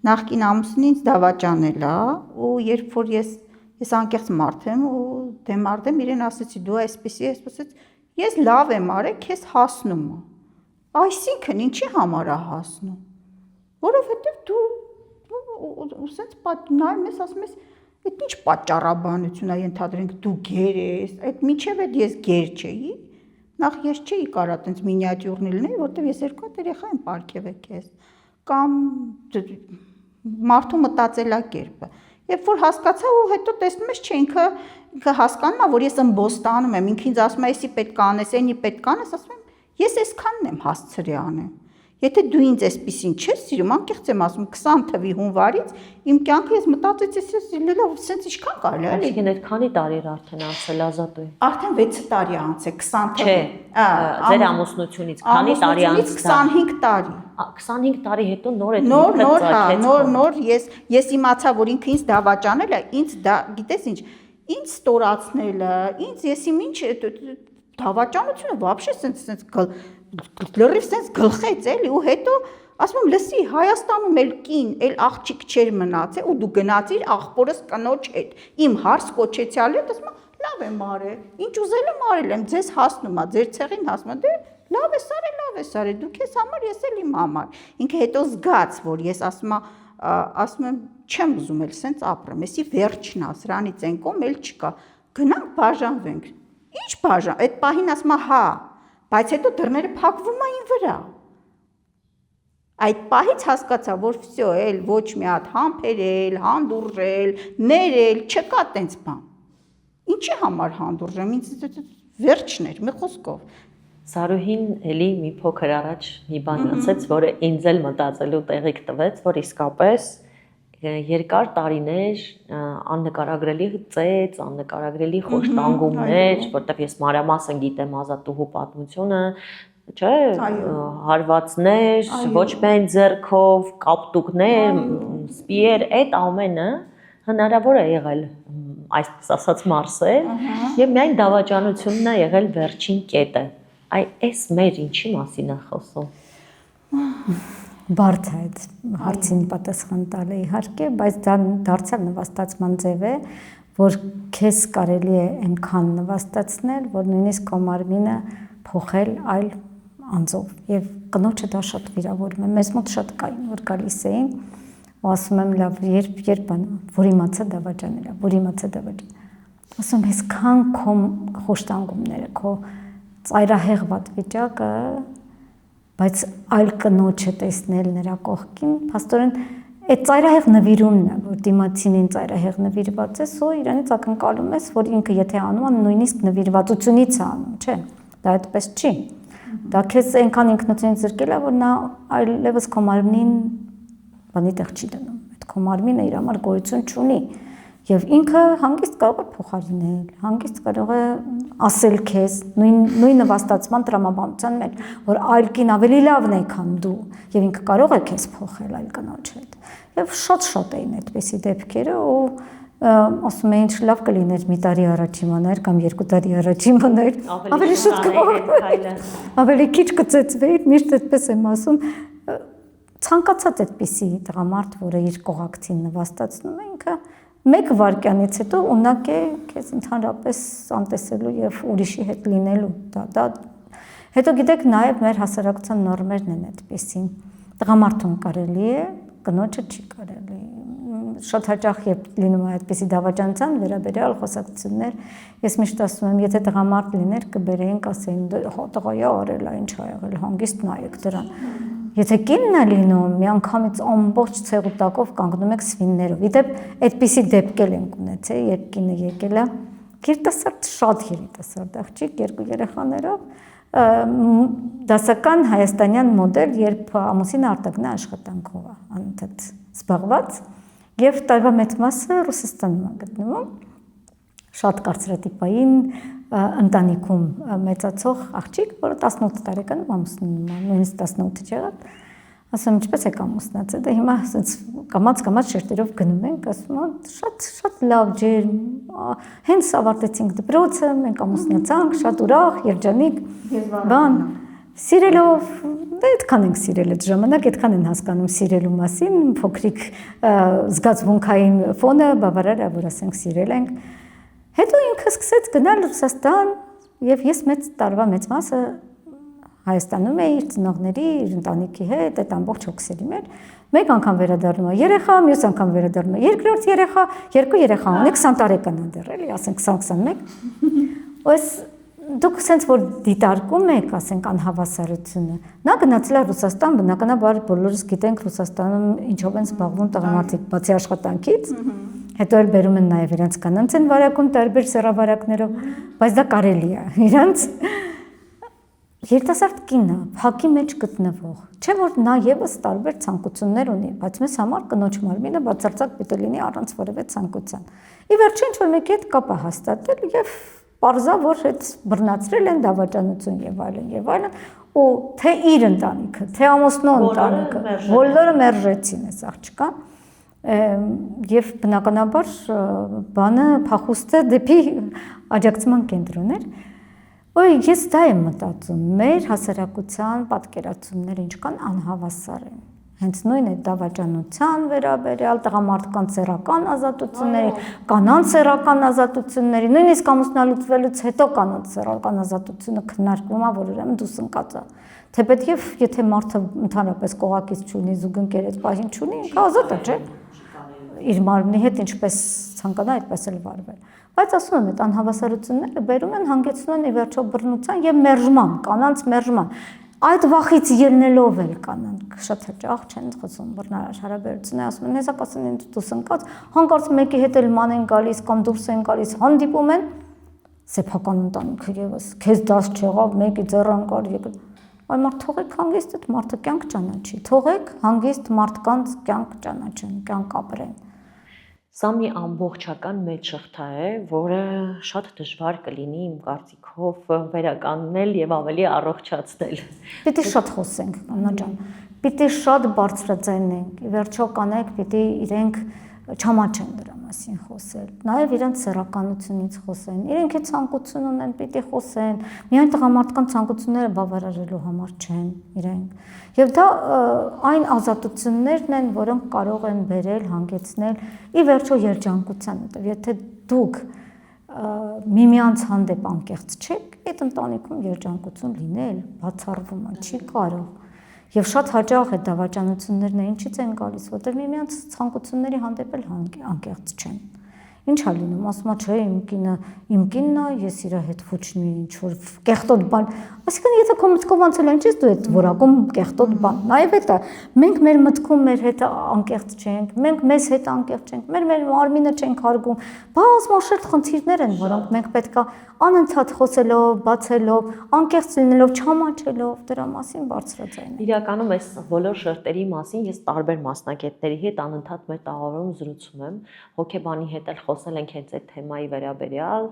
նախկին ամուսինից դավաճանել է ու երբ որ ես անկեղծ մարդ եմ ու դեմ արդեմ իրեն ասեցի դու այսպեսի ես լավ եմ արել, քեզ հասնում է։ Այսինքն ինչի համար է հասնում։ Որովհետև դու սենց նայում ես, ասում ես այդ ինչ պատճառաբանություն է, ենթադրենք դու գեր ես, այդ միջև էլ ես գեր չէի, նախ ես չէի կարա տենց մինիատյուրնի լինեի, որտեվ ես երկու հատ երեխա եմ պարգևել քեզ, կամ մարդու մտածելակերպը։ Երբ որ հասկացա ու հետո տեսնում ես, չէ, ինքը հասկանում է, որ ես ըմբոստանում եմ, ինքը ինձ ասում է, էսի պետք է անես, էնի պետք է անես, ասում եմ, ես այսքանն եմ հասցրի անեմ։ Եթե դու ինձ այսպեսին չես սիրում, անկեղծ եմ ասում 20 թվի հունվարից իմ կյանքը ես մտածեցի ես սիրելա, սենց ինչքան կարելի է։ Այսինքն այդ քանի տարի էր արդեն անցել Ազատուի։ Արդեն 6 տարի անցել 20 թվի։ Չէ, ձեր ամուսնությունից քանի տարի անցավ։ 25 տարի։ 25 տարի հետո նոր այդ նոր ես իմացա, որ ինքը ինձ դավաճանել է, ինձ դա գիտես ինչ, ինձ ստորացնելը, ինձ ես իմ ինչ դավաճանությունը вообще սենց լրիվ սենց գլխեց էլի ու հետո ասում եմ լսի Հայաստանում էլ կին էլ աղջիկ չեր մնացել ու դու գնացիր աղբորս կնոջ հետ իմ հարց կոչեցյալի հետ ասում լավ եմ արել ինչ ուզել եմ արել եմ ձեզ հասնում է ձեր ցեղին հասնում է դե լավ է սարել դու քեզ համար ես էլ իմ համար ինքը հետո զգաց որ ես ասում եմ չեմ ուզում էլ սենց ապրեմ էսի վերջն է սրանից այն կողմ էլ չկա գնանք բաժանվենք ինչ բաժան այդ պահին ասում հա բայց հետո դռները փակվում էին վրա այդ պահից հասկացա որ վсё էլ ոչ մի հատ համբերել հանդուրժել ներել չկա տենց բան ինչի համար հանդուրժեմ ինձ վերջն էր մի խոսքով Սարուհին էլի մի փոքր առաջ մի բան ասաց որը ինձ էլ մտածելու տեղիք տվեց որ իսկապես երկար տարիներ աննկարագրելի ծեծ, աննկարագրելի խոշտանգումներ, որտեղ ես մանրամասն գիտեմ Ազատուհու պատմությունը, չէ, հարվածներ, ոչ միայն ձեռքով, կապտուկներ, սպիեր, այդ ամենը հնարավոր է եղել, այսպես ասած մարսել, եւ միայն դավաճանությունն է եղել վերջին կետը։ Այս մեր ինչի մասին է խոսում։ Բարդ է այդ հարցին պատասխան տալը իհարկե, բայց դա դարձյալ նվաստացման ձև է, որ քեզ կարելի է այնքան նվաստացնել, որ նույնիսկ քո մարմինը փոխել այլ անձով եւ կնոջը դա շատ վիրավորում է։ Մեզ մոտ շատ կային, որ գալիս էին ու ասում եմ լավ, երբ որ իմացա դավաճանել է, որ իմացա դավաճան։ Ասում ես քան քո խոշտանգումները, քո ծայրահեղ վիճակը բայց այլ կնոջը տեսնել նրա կողքին, փաստորեն այդ ծայրահեղ նվիրումն է, որ դիմացինին ծայրահեղ նվիրված է, սո իրանից ակնկալում ես, որ ինքը եթե անում է, նույնիսկ նվիրվածությունից է անում, չէ, դա այդպես չի։ Դա քեզ այնքան ինքնությունից զրկել է, որ նա այլևս քո մարմնին բանի տեղ չի դնում, այդ քո մարմինը իր համար գոյություն չունի։ Եվ ինքը հանգիստ կարող է փոխարինել, հանգիստ կարող է ասել քեզ նույն նվաստացման տրամաբանության մեջ, որ այլ կին ավելի լավն է, քան դու, եւ ինքը կարող է քեզ փոխել այլ կնոջ հետ։ Եվ շատ էին այդպիսի դեպքերը ու ասում էին ինչ լավ կլիներ մի տարի առաջ իմանար կամ 2 տարի առաջ իմանար, ավելի շուտ կփոխվեր, ավելի քիչ կծեծվեր, միշտ այդպես եմ ասում, ցանկացած այդպիսի տղամարդ, որը իր կողակցին նվաստացնում է, ինքը մեկ վայրկյանից հետո ունակ է քեզ ընդհանրապես անտեսելու եւ ուրիշի հետ լինելու դա հետո գիտեք նաեւ մեր հասարակության նորմերն են այդպեսին տղամարդուն կարելի է կնոջը չի կարելի շատ հաճախ երբ լինում է այդպեսի դավաճանության վերաբերյալ խոսակցություններ ես միշտ ասում եմ եթե տղամարդ լիներ կբերեինք ասեին տղայա արել է ինչ ա եղել հանգիստ նայեք դրան Եթե կինն է լինում, մի անգամից ամբողջ ցեղուտակով կանգնում եք սվիններով։ Իդեպ այդպիսի դեպքեր ենք ունեցել, երբ կինը եկել է, երիտասարդ շատ երիտասարդ աղջիկ, 2 երեխաներով, դասական հայաստանյան մոդել, երբ ամուսինը արտաքին աշխատանքով է անընդհատ զբաղված, եւ տարվա մեծ մասը Ռուսաստանում է գտնվում։ Շատ կարծրատիպային ընտանիքում մեծացող աղջիկ, որը 18 տարեկանում ամուսնում է, նույնիսկ 18 չեղավ, ասում ինչպես եք ամուսնացել, դա հիմա ասենց կամաց շերտերով գնում ենք, ասում շատ լավ ջեր, հենց ավարտեցինք դպրոցը, մենք ամուսնացանք, շատ ուրախ, երջանիկ, բան, սիրելով, դա այդքան ենք սիրել այդ ժամանակ, այդքան են հասկանում սիրելու մասին, փոքրիկ զգացմունքային ֆոնը բավարար է, որ ասենք սիրել ենք Հետո ինքը սկսեց գնալ Ռուսաստան եւ ես տարվա մեծ մասը Հայաստանում էի իր ծնողների, իր ընտանիքի հետ, այդ ամբողջ հոգսերի մեջ։ Մեկ անգամ վերադառնում է երեխա, մյուս անգամ վերադառնում է երկրորդ երեխա, 2 երեխա ունի 20 տարեկան է դեռ, էլի, ասենք 20-21։ Ոս դուք sense որ դիտարկում եք, ասենք անհավասարությունը։ Նա գնացել է Ռուսաստան, բնականաբար բոլորս գիտենք Ռուսաստանում ինչով են զբաղվում տղամարդիկ, բացի աշխատանքից։ Հետո էլ բերում են նաև իրենց կանանց են վարակում տարբեր սեռավարակներով, բայց դա կարելի է։ Իրանց երիտասարդ կինը փակի մեջ գտնվող, չէ որ նա եւս տարբեր ցանկություններ ունի, բայց մեզ համար կնոջ մարմինը բացարձակ պետք է լինի առանց որևէ ցանկության։ Ի վերջո ինչ որ մեկի հետ կապ է հաստատել եւ պարզա որ այդ բռնացրել են դավաճանություն եւ այլն, ու թե իր ընտանիքը, թե ամուսնու ընտանիքը, բոլորը մերժեցին այս աղջկան։ Եվ բնականաբար բանը փախուստը դեպի աջակցման կենտրոն էր։ Ես դա եմ մտածում, մեր հասարակության պատկերացումները ինչքան անհավասար են։ Հենց նույն այդ դավաճանության վերաբերյալ տղամարդկանց սեռական ազատությունների, կանանց սեռական ազատությունների, նույնիսկ ամուսնալուծվելուց հետո կանանց սեռական ազատությունը քննարկվում է, որ ուրեմն դու սնկած է։ Թեպետև եթե մարդը ընդհանրապես կողակից չունի, զուգընկեր այդ պահին չունի, ինքը ազատ է, չէ՞։ Իր մարմնի հետ ինչպես ցանկանա, այդպես էլ վարվել։ Բայց ասում եմ, այդ անհավասարությունները բերում են հանգեցնում են ի վերջո բռնության եւ մերժման, կանանց մերժման։ Այդ վախից ելնելով էլ կանանք շատ հաճախ չեն խոսում բռնարար հարաբերություններ, ասում են, հեսա կասեն ինձ դու սնկած, հանկարծ մեկի հետ էլ ման են գալիս կամ դուրս են գալիս, հանդիպում են սեփական ընտանիքը եւս, քեզ դաս չեղավ, մեկի ձեռան կար եկել։ Այ մարդ թողեք հանգիստ այդ մարդը կյանք ճանաչի, թողեք հանգիստ մարդկանց կյանք ճանաչեն, կյանք ապրեն։ Սա մի ամբողջական մեծ շղթա է, որը շատ դժվար կլինի իմ կարծիքով վերականգնել եւ ավելի առողջացնել։ Պիտի շատ խոսենք, Աննա ջան, պիտի շատ բարձրաձայնենք, ի վերջո կանայք պիտի իրենք չամաչեն դրա մասին խոսել, նաև իրենց սեռականությունից խոսեն, իրենք այդ ցանկություն ունեն, պիտի խոսեն, միայն տղամարդկանց ցանկությունները բավարարելու համար չեն իրենք։ Եվ դա այն ազատություններն են, որոնք կարող են բերել, հանգեցնել ի վերջո երջանկության, որտեղ եթե դուք միմյանց հանդեպ անկեղծ չեք, այդ ընտանիքում երջանկություն լինել բացառվում է, չի կարող։ Եվ շատ հաճախ այդ դավաճանություններն ինչից են գալիս, որտեղ միմյանց ցանկությունների հանդեպ էլ անկեղծ չեն։ Ինչ է լինում, ասում է, չէ, իմ կինն է, ես իր հետ ոչնի ինչ որ կեղտոտ բան, այսինքն եթե քո մտքով անցել է, ինչի՞ դու այդ որակում կեղտոտ բան։ Նաև դա մենք մեր մտքում մեր հետ անկեղծ չենք, մենք մեզ հետ անկեղծ չենք, մեր մարմինը չենք հարգում։ Բազմաշերտ խնդիրներ են, որոնք մենք պետքա անընդհատ խոսելով, բացելով, անկեղծ լինելով, չամաչելով դրա մասին բարձրաձայնել։ Իրականում այս բոլոր շերտերի մասին ես տարբեր մասնագետների հետ անընդհատ մեր տաղավարում զրուցում եմ, հոգեբանի հետ էլ խոսել ենք հենց այդ թեմայի վերաբերյալ,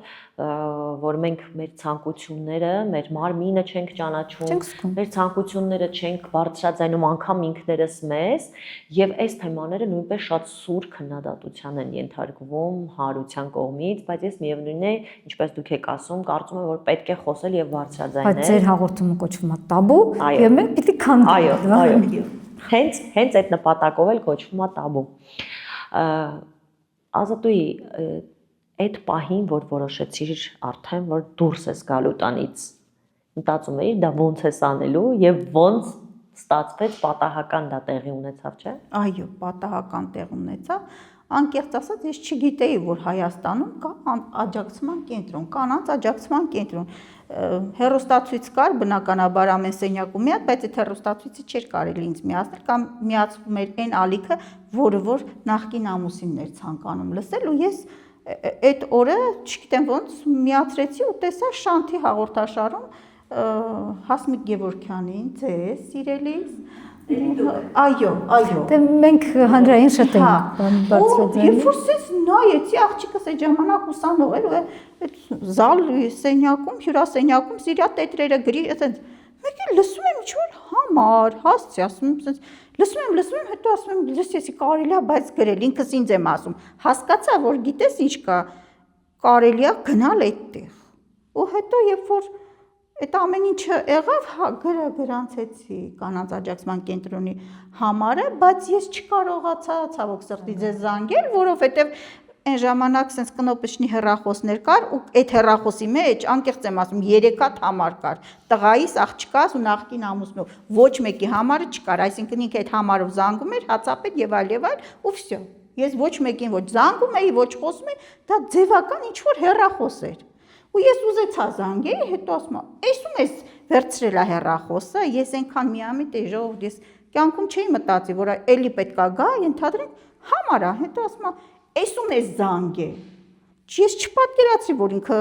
որ մենք մեր ցանկությունները, մեր մարմինը չենք ճանաչում, մեր ցանկությունները չենք բարձրաձայնում անգամ ինքներս մեզ, եւ այս թեմաները նույնպես շատ սուր քննադատության են ենթարկվում հանրության կողմից, բայց ես միևնույն է, ինչպես դուք եք ասում, կարծում եմ, որ պետք է խոսել եւ բարձրաձայնել։ Բայց ձեր հաղորդումը կոչվում է տաբու, եւ մենք պիտի քանդենք։ Այո։ Հենց այդ նպատակով էլ կոչվում է տաբու։ Ազատուհի, այդ պահին, որ որոշեցիր արդեն, որ դուրս ես գալու տանից, մտածում էիր դա ոնց ես անելու եւ ոնց ստացվեց, պատահական դա տեղի ունեցավ, չէ՞։ Այո, պատահական տեղ ունեցավ։ Անկեղծ ասած, ես չգիտեի, որ Հայաստանում կա աջակցման կենտրոն, կանանց աջակցման կենտրոն։ Հեռուստացույց կար, բնականաբար ամեն սենյակում մի հատ, բայց այդ հեռուստացույցը չէր կարելի ինձ միացնել կամ միացվում էր այն ալիքը, որ նախկին ամուսինն էր ցանկանում լսել, ու ես այդ օրը, չգիտեմ ոնց, միացրեցի ու տեսա Շանթի հաղորդաշարում Հասմիկ Գևորգյանին, ձեզ սիրելիս։ Այո։ Դե մենք հանրային շատ ենք բարձրացել։ Երբ որ ես նայեցի, աղջիկս այդ ժամանակ ուսանող էր, այդ զալ սենյակում, հյուրասենյակում իր տետրերը գրի, ասենց մեկ էլ լսում եմ ինչ-որ համար, հասցի, ասում եմ, լսում եմ, հետո ասում եմ, լսեցի, կարելի է, բայց գրել, ինքս ինձ եմ ասում, հասկացա, որ գիտես ինչ կա, կարելի է գնալ այդտեղ։ Ու հետո երբ որ այդ ամեն ինչը եղավ, գրանցեցի կանանց աջակցման կենտրոնի համարը, բայց ես չկարողացա ցավոք սրտի ձեզ զանգել, որովհետև այն ժամանակ sense կնոպշնի հեռախոսներ կար ու այդ հեռախոսի մեջ անկեղծ եմ ասում 3 հատ համար կար տղայիս, աղջկաս ու նախկին ամուսնու, ոչ մեկի համարը չկար, այսինքն ինքը այդ համարով զանգում էր, հացապետ եւ այլ ու վсё։ Ես ոչ մեկին ոչ զանգում էի, ոչ խոսում էի, դա ձևական ինչ որ հեռախոս էր։ Ու ես ուզեցա զանգեի, հետո ասում եմ, «Էսում ես վերցրել է հեռախոսը», ես այնքան միամիտ էի ժողովուրդ, ես կյանքում չէի մտածի, որ էլի պետքա գա, ենթադրենք համարա, հետո ասում եմ, «Էսում ես զանգել»։ Ես չպատկերացրի, որ ինքը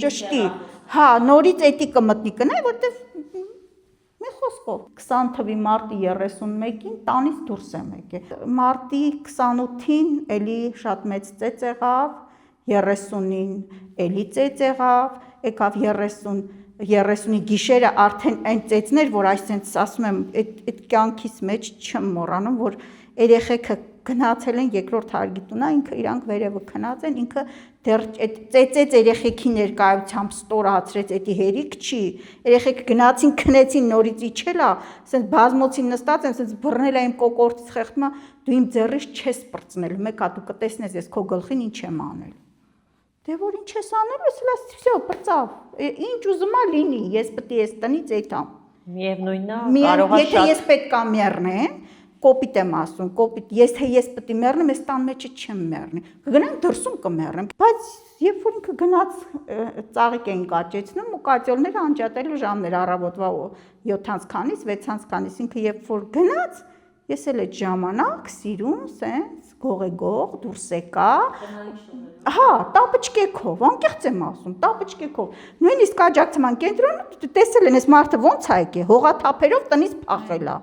ճշտի, հա, նորից էդի կմտնի կնայ, որտեվ մի խոսքով 20 թվի մարտի 31-ին տանից դուրս եմ եկել։ Մարտի 28-ին էլի շատ մեծ ծեծ եղավ, 30-ին էլի ծեծ եղավ, եկավ 30-ի գիշերը արդեն այն ծեծներ, որ այսպես ասում եմ, այդ կյանքից մեջ չեմ մոռանում, որ երեխեքը գնացել են երկրորդ հարգիտունա, ինքը իրանք վերևը քնած են, ինքը դեռ այդ ծեծեց երեխեքի ներկայությամբ ստորացրեց, էդի հերիք չի, երեխեքը գնացին քնեցին նորից իջելա, ասենց բազմոցին նստած են, ասենց բռնել եմ կոկորտից խեղդմա, դու իմ ձեռից չես պրծնել, մեկա դու կտեսնես ես քո գլխին ինչ եմ անել։ Դե որ ինչ ես անել, ես լաս վсё, պրծավ, ինչ ուզում ա լինի, ես պետք է ես տնից այդամ։ Միևնույնն է, կարող է Եթե ես պետք է մեռնեմ, կոպիտ եմ ասում, կոպիտ, ես պետք է մեռնեմ, ես տան մեջը չեմ մեռնի։ Կգնամ դրսում կմեռնեմ, բայց երբ որ ինքը գնաց ծաղիկ էին կաճեցնում ու կատյոլները անջատելու ժամներ առավոտվա 7-ից քանից, 6-ից քանից, ինքը երբ որ գնաց, ես էլ այդ ժամանակ սիրուն, սենց գողեգող դուրս եկա։ Հա, տապճկեքով, անկեղծ եմ ասում, տապճկեքով։ Նույնիսկ աջակցման կենտրոնում տեսել են, այս մարդը ոնց է եկել, հողաթափերով տնից փախել է։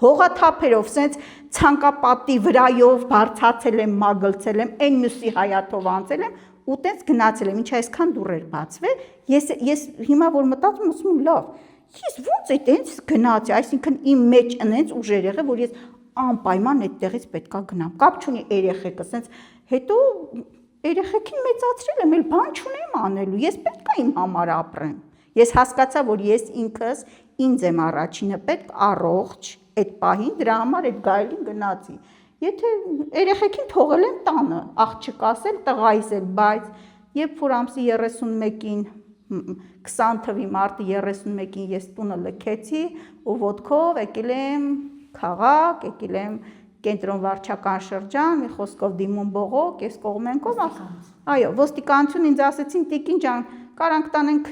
Հողաթափերով, սենց ցանկապատի վրայով բարձացել եմ, մագլցել եմ, այն մյուսի հայաթով անցել եմ ու տենց գնացել եմ, ինչա այսքան դուռեր բացվել, ես հիմա որ մտածում ասում եմ լավ, ես ոնց է տենց գնացի, այսինքն իմ մեջ ընենց ուժեր եղել, որ ես անպայման այդտեղից պետքա գնամ, կապ չունի երեխեքը, սենց հետո երեխեքին մեծացրել եմ, էլ բան չունեմ անելու, ես պետքա իմ համար ապրեմ, ես հասկացա, որ ես ինքս ինձ եմ առաջինը պետք առողջ այդ պահին դրա համար այդ գայլին գնացի։ Եթե երեխեքին թողել եմ տանը, աղջկաս էլ, տղայիս էլ, բայց երբ որ ամսի 31-ին 20 թվի մարտի 31-ին ես տունը լքեցի ու ոտքով եկել եմ քաղաք, եկել եմ կենտրոն վարչական շրջան, մի խոսքով դիմում բողոք, ես կողմենքով, այո, ոստիկանություն ինձ ասեցին տիկին ջան, կարանք տանենք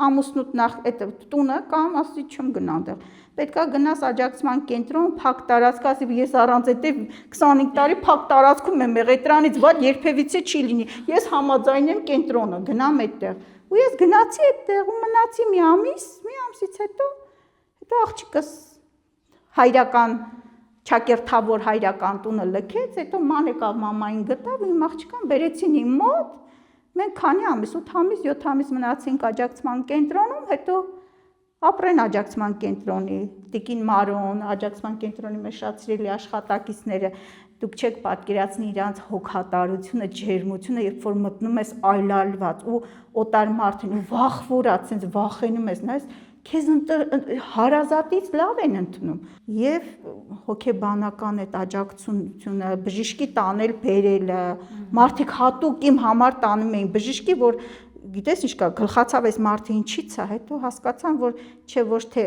ամուսնուդ նախ այդ տունը կամ ասի չեմ գնա դեռ։ Պետքա գնաս աջակցման կենտրոն, փակ տարածք, ասի ես առանց այդ 25 տարի փակ տարածքում եմ եղել, դրանից ված երբևիցե չի լինի։ Ես համաձայնեմ կենտրոնը, գնամ այդտեղ։ Ու ես գնացի այդտեղ ու մնացի մի ամսից հետո աղջիկս հայրական ճակերտավոր հայրական տունը լքեց, հետո ման եկավ մամային գտավ, իմ աղջկան բերեցին իմ մոտ, մենք քանի ամիս, 8 ամիս, 7 ամիս մնացինք աջակցման կենտրոնում, հետո ապրեն աջակցման կենտրոնի, տիկին Մարոն, աջակցման կենտրոնի մեջ շատ սիրելի աշխատակիցները, դուք չեք պատկերացնի իրանց հոգատարությունը, ջերմությունը, երբ որ մտնում ես այլայլված ու օտար մարդին ու վախվորած, sense վախենում ես, նայես, քեզ հարազատից լավ են ընդունում եւ հոգեբանական այդ աջակցությունը, բժշկի տանել բերելը, մարդիկ հատուկ իմ համար տանում էին բժշկի, որ գիտես ինչ կա, գլխացավ այս մարդը ինչից է, հետո հասկացան, որ չէ ոչ թե,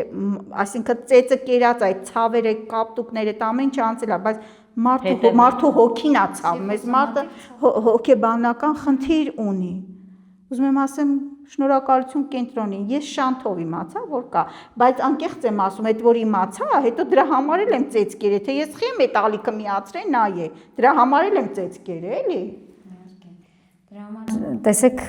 այսինքն ծեծը կերած այդ ցավերը, կապտուկները, այդ ամեն ինչ անցել է, բայց մարդու հոգին է ցավ, մեզ մարդը հոգեբանական խնդիր ունի։ Ուզում եմ ասեմ, շնորհակալություն կենտրոնին, ես շանթով իմացա, որ կա, բայց անկեղծ եմ ասում, այդ որ իմացա, հետո դրա համար էլ եմ ծեծ կերել, թե ես խեմ այդ ալիքը միացրել նայե, դրա համար էլ եմ ծեծ կերել, էլի։ Դրա համար տեսեք,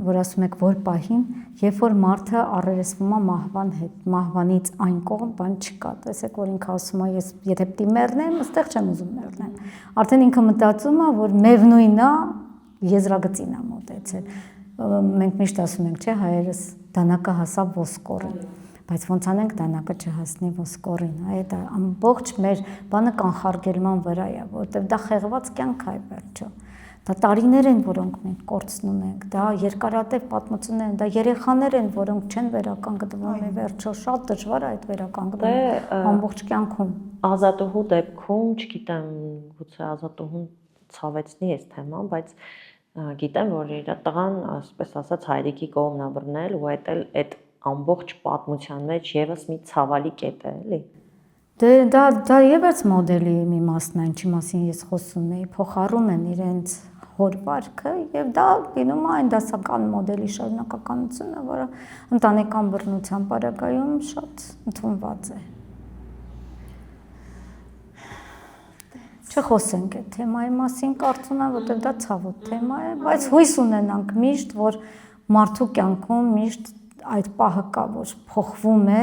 որ ասում եք, որ պահին, երբ որ մարդը առերեսվում է մահվան հետ, մահվանից այն կողմ բան չկա, տեսեք, որ ինքը ասում է, ես եթե պիտի մեռնեմ, այստեղ չեմ ուզում մեռնեմ, արդեն ինքը մտածում է, որ մևնույնն է, եզրագծին է մոտեցել, մենք միշտ ասում ենք, չէ, հայերս դանակը հասավ ոսկորին, բայց ոնց անենք դանակը չհասնի ոսկորին, այդ ամբողջ մեր բանը կանխարգելման վրա է, որովհետև դա խեղված կյանք է վերջո, դա տարիներ են, որոնք մենք կորցնում ենք, դա երկարատև պատմություններ են, դա երեխաներ են, որոնք չեն վերականգնվում, վերջո շատ դժվար է այդ վերականգնումը ամբողջ կյանքում։ Ազատուհու դեպքում, չգիտեմ, գուցե ազատուհուն ցավեցնի այս թեման, բայց գիտեմ, որ իր տղան, ասպես ասած, հայրիկի կողմն է բռնել ու այդ ամբողջ պատմության մեջ եւս մի ցավալի կետ է, էլի։ Դա եւս մոդելի մի մասն է, ինչի մասին ես խոսում էի, փոխառում են իրենց հոր վարքը եւ դա լինում է այն դասական մոդելի շարունակականությունը, որը ընտանեկան բռնության պարագայում շատ ընդունված է։ Չխոսենք այդ թեմայի մասին, կարծում եմ, որտեղ դա ցավոտ թեմա է, բայց հույս ունենանք միշտ, որ մարդու կյանքում միշտ այդ պահը կա, որ փոխվում է,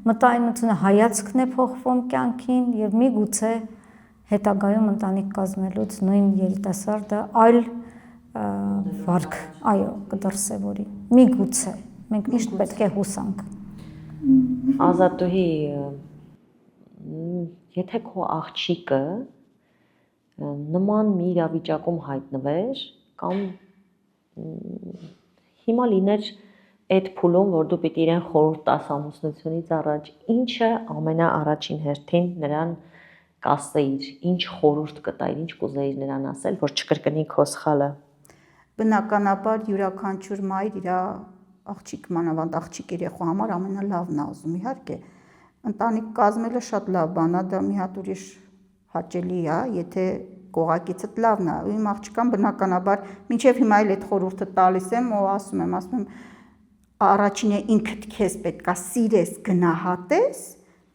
մտայնությունը, հայացքն է փոխվում կյանքին եւ միգուցե հետագայում ընտանիք կազմելուց նույն երիտասարդը այլ վարք, այո, կդրսևորի։ Միգուցե մենք միշտ պետք է հուսանք։ Ազատուհի, եթե քո աղջիկը նման մի իրավիճակում հայտնվեր կամ հիմա լիներ այդ փուլում, որ դու պիտի իրեն խորհուրդ տաս ամուսնությունից առաջ, ինչը ամենաառաջին հերթին նրան կասեիր, ինչ խորհուրդ կտայիր, ինչ կուզեիր նրան ասել, որ չկրկնի քո սխալը։ Բնականաբար յուրաքանչյուր մայր իր աղջիկ մանավանդ աղջիկ երեխու համար ամենալավն է ուզում, իհարկե։ Ընտանիք կազմելը շատ լավ բան է, դա մի հատ ուրիշ հաճելի է, եթե կողակիցդ լավն է։ Իմ աղջկան բնականաբար մինչև հիմա էլ այդ խորհուրդը տալիս եմ ու ասում եմ առաջինը ինքդ քեզ պետքա սիրես, գնահատես,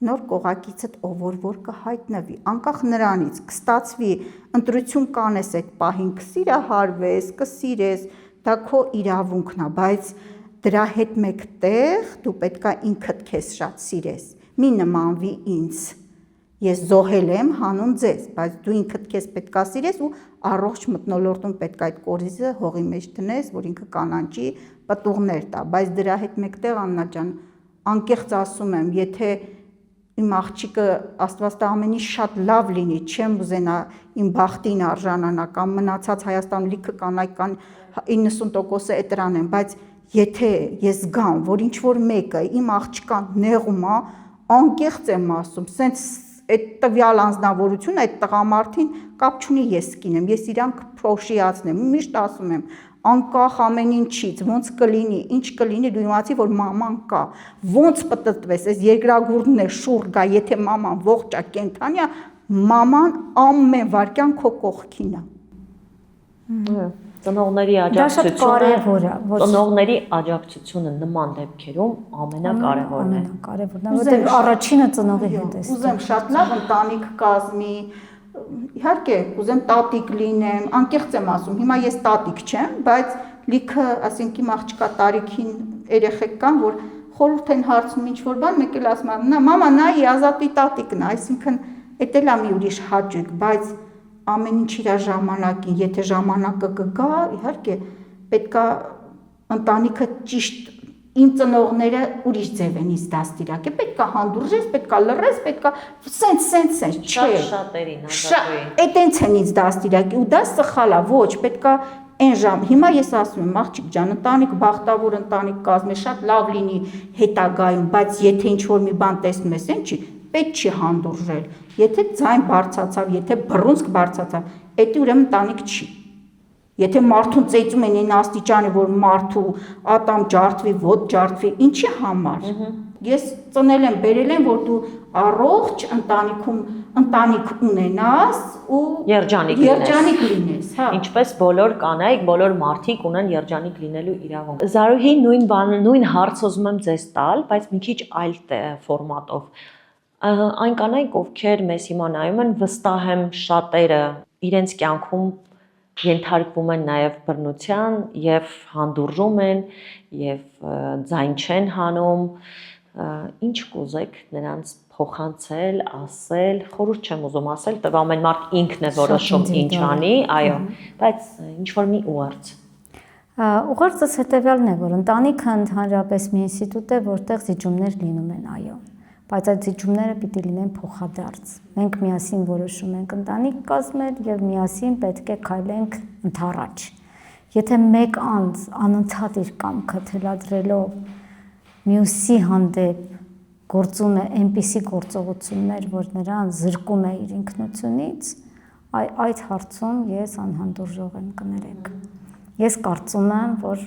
նոր կողակիցդ ով որ կհայտնվի, անկախ նրանից կստացվի ընտրություն կանես այդ պահին, կսիրահարվես, կսիրես, դա քո իրավունքն է, բայց դրա հետ մեկտեղ դու պետքա ինքդ քեզ շատ սիրես, մի նմանվի ինձ, ես զոհել եմ հանուն ձեզ, բայց դու ինքդ քեզ պետքա սիրես ու առողջ մթնոլորտում պետք է այդ կորիզը հողի մեջ դնես, որ ինքը կանանչի, պտուղներ տա, բայց դրա հետ մեկտեղ Աննա ջան, անկեղծ ասում եմ, եթե իմ աղջիկը Աստված տա ամեն ինչ շատ լավ լինի, չեմ ուզենա իմ բախտին արժանանա կամ մնացած Հայաստան լիքը կանայք կան 90%-ը էտրան են, բայց եթե ես զգամ, որ ինչ որ մեկը իմ աղջկան նեղում է, անկեղծ եմ ասում, սենց այդ տվյալ անձնավորությունը այդ տղամարդին կապ չունի ես կինեմ, ես իրան կփոշիացնեմ, միշտ ասում եմ, անկախ ամեն ինչից, ոնց կլինի, ինչ կլինի, դու իմացի, որ մաման կա, ոնց պտտվես, այս երկրագուրդն է, շուռ գա, եթե մաման ողջ է, կենթանի է, մաման ամեն վարքյան քո կողքին է։ Ծնողների աջակցությունը նման դեպքերում ամենակարևորն է։ Ամենակարևորն է, որտեղ առաջինը ծնողի հետ է։ Ուզեմ շատ լավ ընտանիք կազմի, իհարկե, ուզեմ տատիկ լինեմ, անկեղծ եմ ասում, հիմա ես տատիկ չեմ, բայց լիքը, ասենք իմ աղջկա տարիքին երեխեք կան, որ խորհուրդ են հարցնում ինչ-որ բան, մեկ էլ ասում են, մամա, նայ Ազատի տատիկն է, այսինքն էդ էլ է մի ուրիշ հաճույք, բայց ամեն ինչ իր ժամանակին, եթե ժամանակը կգա, իհարկե, պետքա ընտանիքը ճիշտ իմ ծնողները ուրիշ ձև են ինձ դաստիարակել, պետքա հանդուրժես, պետքա լռես, պետքա սենց, չէ։ Շատերին, Ազատուհի։ Էդ այնց են ինձ դաստիարակել, ու դա սխալ է, ոչ, պետքա այն ժամ, հիմա ես ասում եմ, աղջիկ ջան, ընտանիք բախտավոր ընտանիք կազմի, շատ լավ լինի հետագայում, բայց եթե ինչ-որ մի բան տեսնում ես, այն չի, պետք չի հանդուրժել, եթե ձայն բարձացավ, եթե բռունցք բարձացավ, էդի ուրեմն ընտանիք չի։ Եթե մարդուն ծեծում են այն աստիճանի, որ մարդու ատամ ջարդվի, ոտ ջարդվի, ինչի համար։ Ես ծնել եմ, բերել եմ, որ դու առողջ ընտանիքում ընտանիք ունենաս ու երջանիկ լինես, հա։ Ինչպես բոլոր կանայք, բոլոր մարդիկ ունեն երջանիկ լինելու իրավունք։ Զարուհի նույն հարցը ուզում եմ ձեզ տալ, բայց մի քիչ այլ ֆորմատով։ Այն կանայք, ովքեր մեզ հիմա նայում են, վստահ եմ շատերը իրենց կյանքում ենթարկվում են նաև բռնության եւ հանդուրժում են եւ ձայն չեն հանում, ինչ կուզեք նրանց փոխանցել, ասել, խորհուրդ չեմ ուզում ասել, տեղ ամեն մարդ ինքն է որոշում ինչ անի, այո, բայց ինչ որ մի ուղերձ։ Ուղերձս հետեւյալն է, որ ընտանիքը ընդհանրապես մի ինստիտուտ է, որտեղ զիջումներ լինում են, այո, բայց այդ զիջումները պիտի լինեն փոխադարձ։ Մենք միասին որոշում ենք ընտանիք կազմել եւ միասին պետք է քայլենք ընդառաջ։ Եթե մեկ անձ անընդհատ իր կամքը թելադրելով մյուսի հանդեպ գործում է այնպիսի գործողություններ, որ նրան զրկում է իր ինքնությունից, այդ հարցում ես անհանդուրժող եմ, կներեք։ Ես կարծում եմ, որ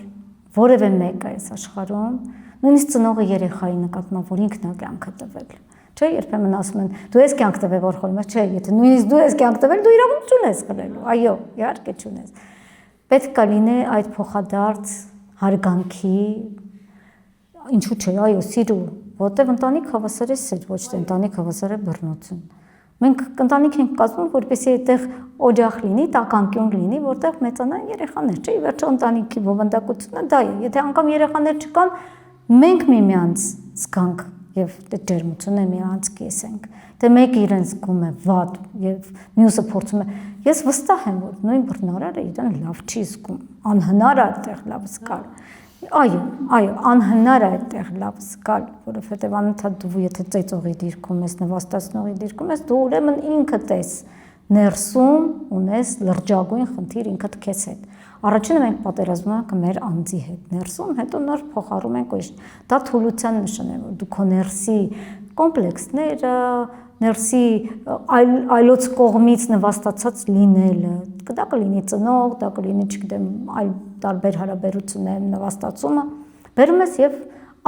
որևէ մեկը այս աշխարհում նույնիսկ ծնողը երեխայի նկատմամբ, որ ինքն է կյանքը տվել։ Չէ, երբեմն ասում են, դու ես կյանք տվել, որ խորում ես, չէ, եթե նույնիսկ դու ես կյանք տվել, դու իրավունք չունես կրելու։ Այո, իհարկե չունես։ Պետք է լինի այդ փոխադարձ հարգանքի, ինչու՞ չէ, այո, սիրու, որտեղ ընտանիք հավասար է սեր, ոչ թե ընտանիք հավասար է բռնություն։ Մենք ընտանիք ենք կազմում, որպեսզի այդտեղ օջախ լինի, տականկյուն լինի, որտեղ մեծանան երեխաներ, չէ՞, ի վերջո ընտանիքի բովանդակությունը դա է։ Եթե անգամ երեխաներ չկան, մենք միմյանց զգանք եւ ջերմությունը միմյանց կեսենք։ Դե մեկը իրեն զգում է վատ եւ մյուսը փորձում է։ Ես վստահ եմ, որ նույն բռնարարը իրեն լավ չի զգում, անհնար է այդտեղ լավ զգալ։ Այո, անհնար է այդտեղ լավ զգալ, որովհետեւ անընդհատ դու եթե ծեծողի դիրքում ես, նվաստացնողի դիրքում ես, դու ուրեմն ինքդ ես ներսում ունես լրջագույն խնդիր ինքդ քեզ հետ։ Առաջինը մենք պատերազմում ենք մեր անձի հետ ներսում, հետո նոր փոխարում ենք ուրիշ։ Դա թուլության նշան է, որ դու քո ներսի կոմպլեքսները, ներսի այլոց կողմից նվաստացած լինելը, դա կլինի ծնող, դա կլինի, չգիտեմ, այլ տարբեր հարաբերություններ նվաստացումը, բերում ես եւ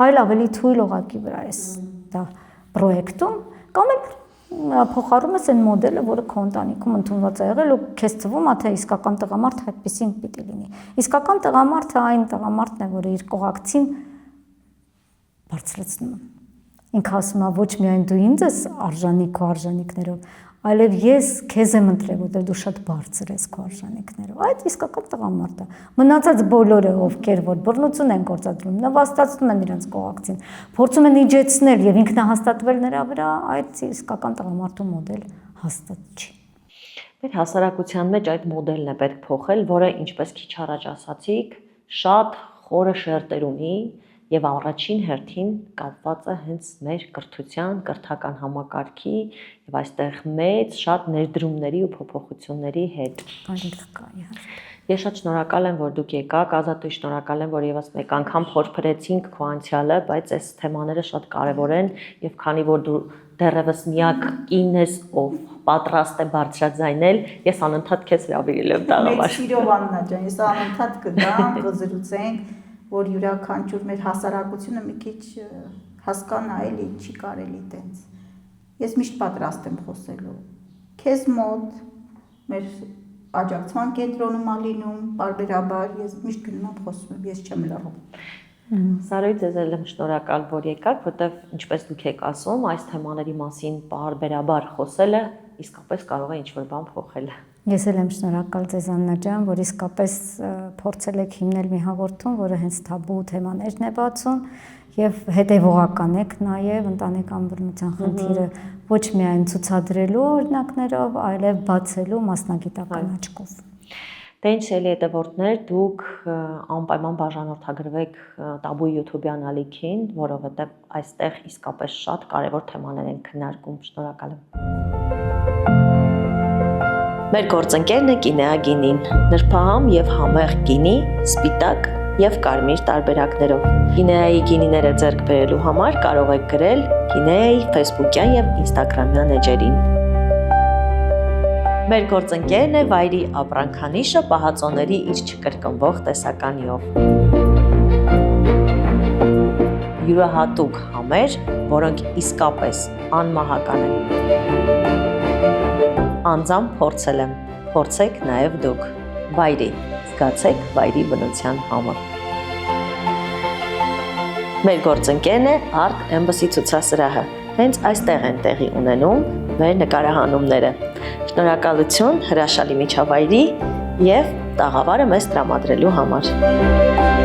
այլ ավելի թույլ օղակի վրա ես դա պրոյեկտում, կամ էլ փոխարում ես այն մոդելը, որը քո ընտանիքում ընդունված է եղել ու քեզ թվում է, թե իսկական տղամարդը այդպեսին պիտի լինի։ Իսկական տղամարդը այն տղամարդն է, որը իր կողակցին բարձրացնում է։ Ինքը ասում է ոչ միայն դու ինձ ես արժանի քո արժանինքներով, այլև ես քեզ եմ ընտրել, որտեղ դու շատ բարձր ես քո արժանինքներով։ Այդ իսկական տղամարդը։ Մնացած բոլորը, ովքեր որ բռնություն են գործադրում, նվաստացնում են իրենց կողակցին, փորձում են իջեցնել եւ ինքնահաստատվել նրա վրա, այդ իսկական տղամարդու մոդել հաստատ չի։ Մեր հասարակության մեջ այդ մոդելն է պետք փոխել, որը ինչպես քիչ առաջ ասացիք, շատ խորը շերտեր ունի եւ առաջին հերթին կապված է հենց մեր կրթության, կրթական համակարգի եւ այստեղ մեծ շատ ներդրումների ու փոփոխությունների հետ։ Ես շատ շնորհակալ եմ, որ դուք եկաք, Ազատ, շնորհակալ եմ, որ եւս մեկ անգամ փորփրեցինք քո անցյալը, բայց այս թեմաները շատ կարեւոր են եւ քանի որ դու դեռևս միակ կին ես, ով պատրաստ է բարձրաձայնել, ես անընդհատ քեզ հրավիրել եմ տաղավար։ Մեծ սիրով Աննա ջան, ես անընդհատ կգամ, կզրուցենք, որ յուրաքանչյուր մեր հասարակությունը մի քիչ հասկանա, էլի չի կարելի տենց։ Ես միշտ պատրաստ եմ խոսելու։ Քեզ մոտ մեր աջակցման կենտրոնում ա լինում, բարբերաբար ես միշտ գնում եմ խոսում եմ, ես չեմ լռում։ Սարոյ, ձեզ էլ եմ շնորհակալ, որ եկաք, որտեղ ինչպես դուք եք ասում, այս թեմաների մասին բարբերաբար խոսելը իսկապես կարող է ինչ-որ բան փոխել։ Ես էլ եմ շնորհակալ ձեզ Աննա ջան, որ իսկապես փորձել եք հիմնել մի հաղորդում, որը հենց թաբու թեմաներն է բացում եւ հետեւողական եք նաեւ ընտանեկան բռնության խնդիրը ոչ միայն ցուցադրելու օրինակներով, այլև բացելու մասնագիտական աչքով։ Դե ինչ էլի հետևորդներ, դուք անպայման բաժանորդագրվեք Տաբու YouTube-յան ալիքին, որովհետև այստեղ իսկապես շատ կարևոր թեմաներ են քննարկում։ Շնորհակալ եմ։ Մեր գործընկերն է Կինեա գինին, նրբահամ եւ համեղ գինի, սպիտակ եւ կարմիր տարբերակներով։ Կինեայի գինիները ձեռք բերելու համար կարող եք գրել Կինեայի Facebook-յան եւ Instagram-յան էջերին։ Մեր գործընկերն է Վայրի ապրանքանիշը պահածոների իր չկրկնվող տեսականիով։ Յուրահատուկ համեր, որոնք իսկապես անմահական են։ Անձամբ փորձել եմ, փորձեք նաև դուք։ Վայրի, զգացեք վայրի բնության համը։ Մեր գործընկերն է Art Embassy ցուցասրահը։ Հենց այստեղ են տեղի ունենում մեր նկարահանումները։ Շնորհակալություն հրաշալի միջավայրի եւ տաղավարը մեզ տրամադրելու համար։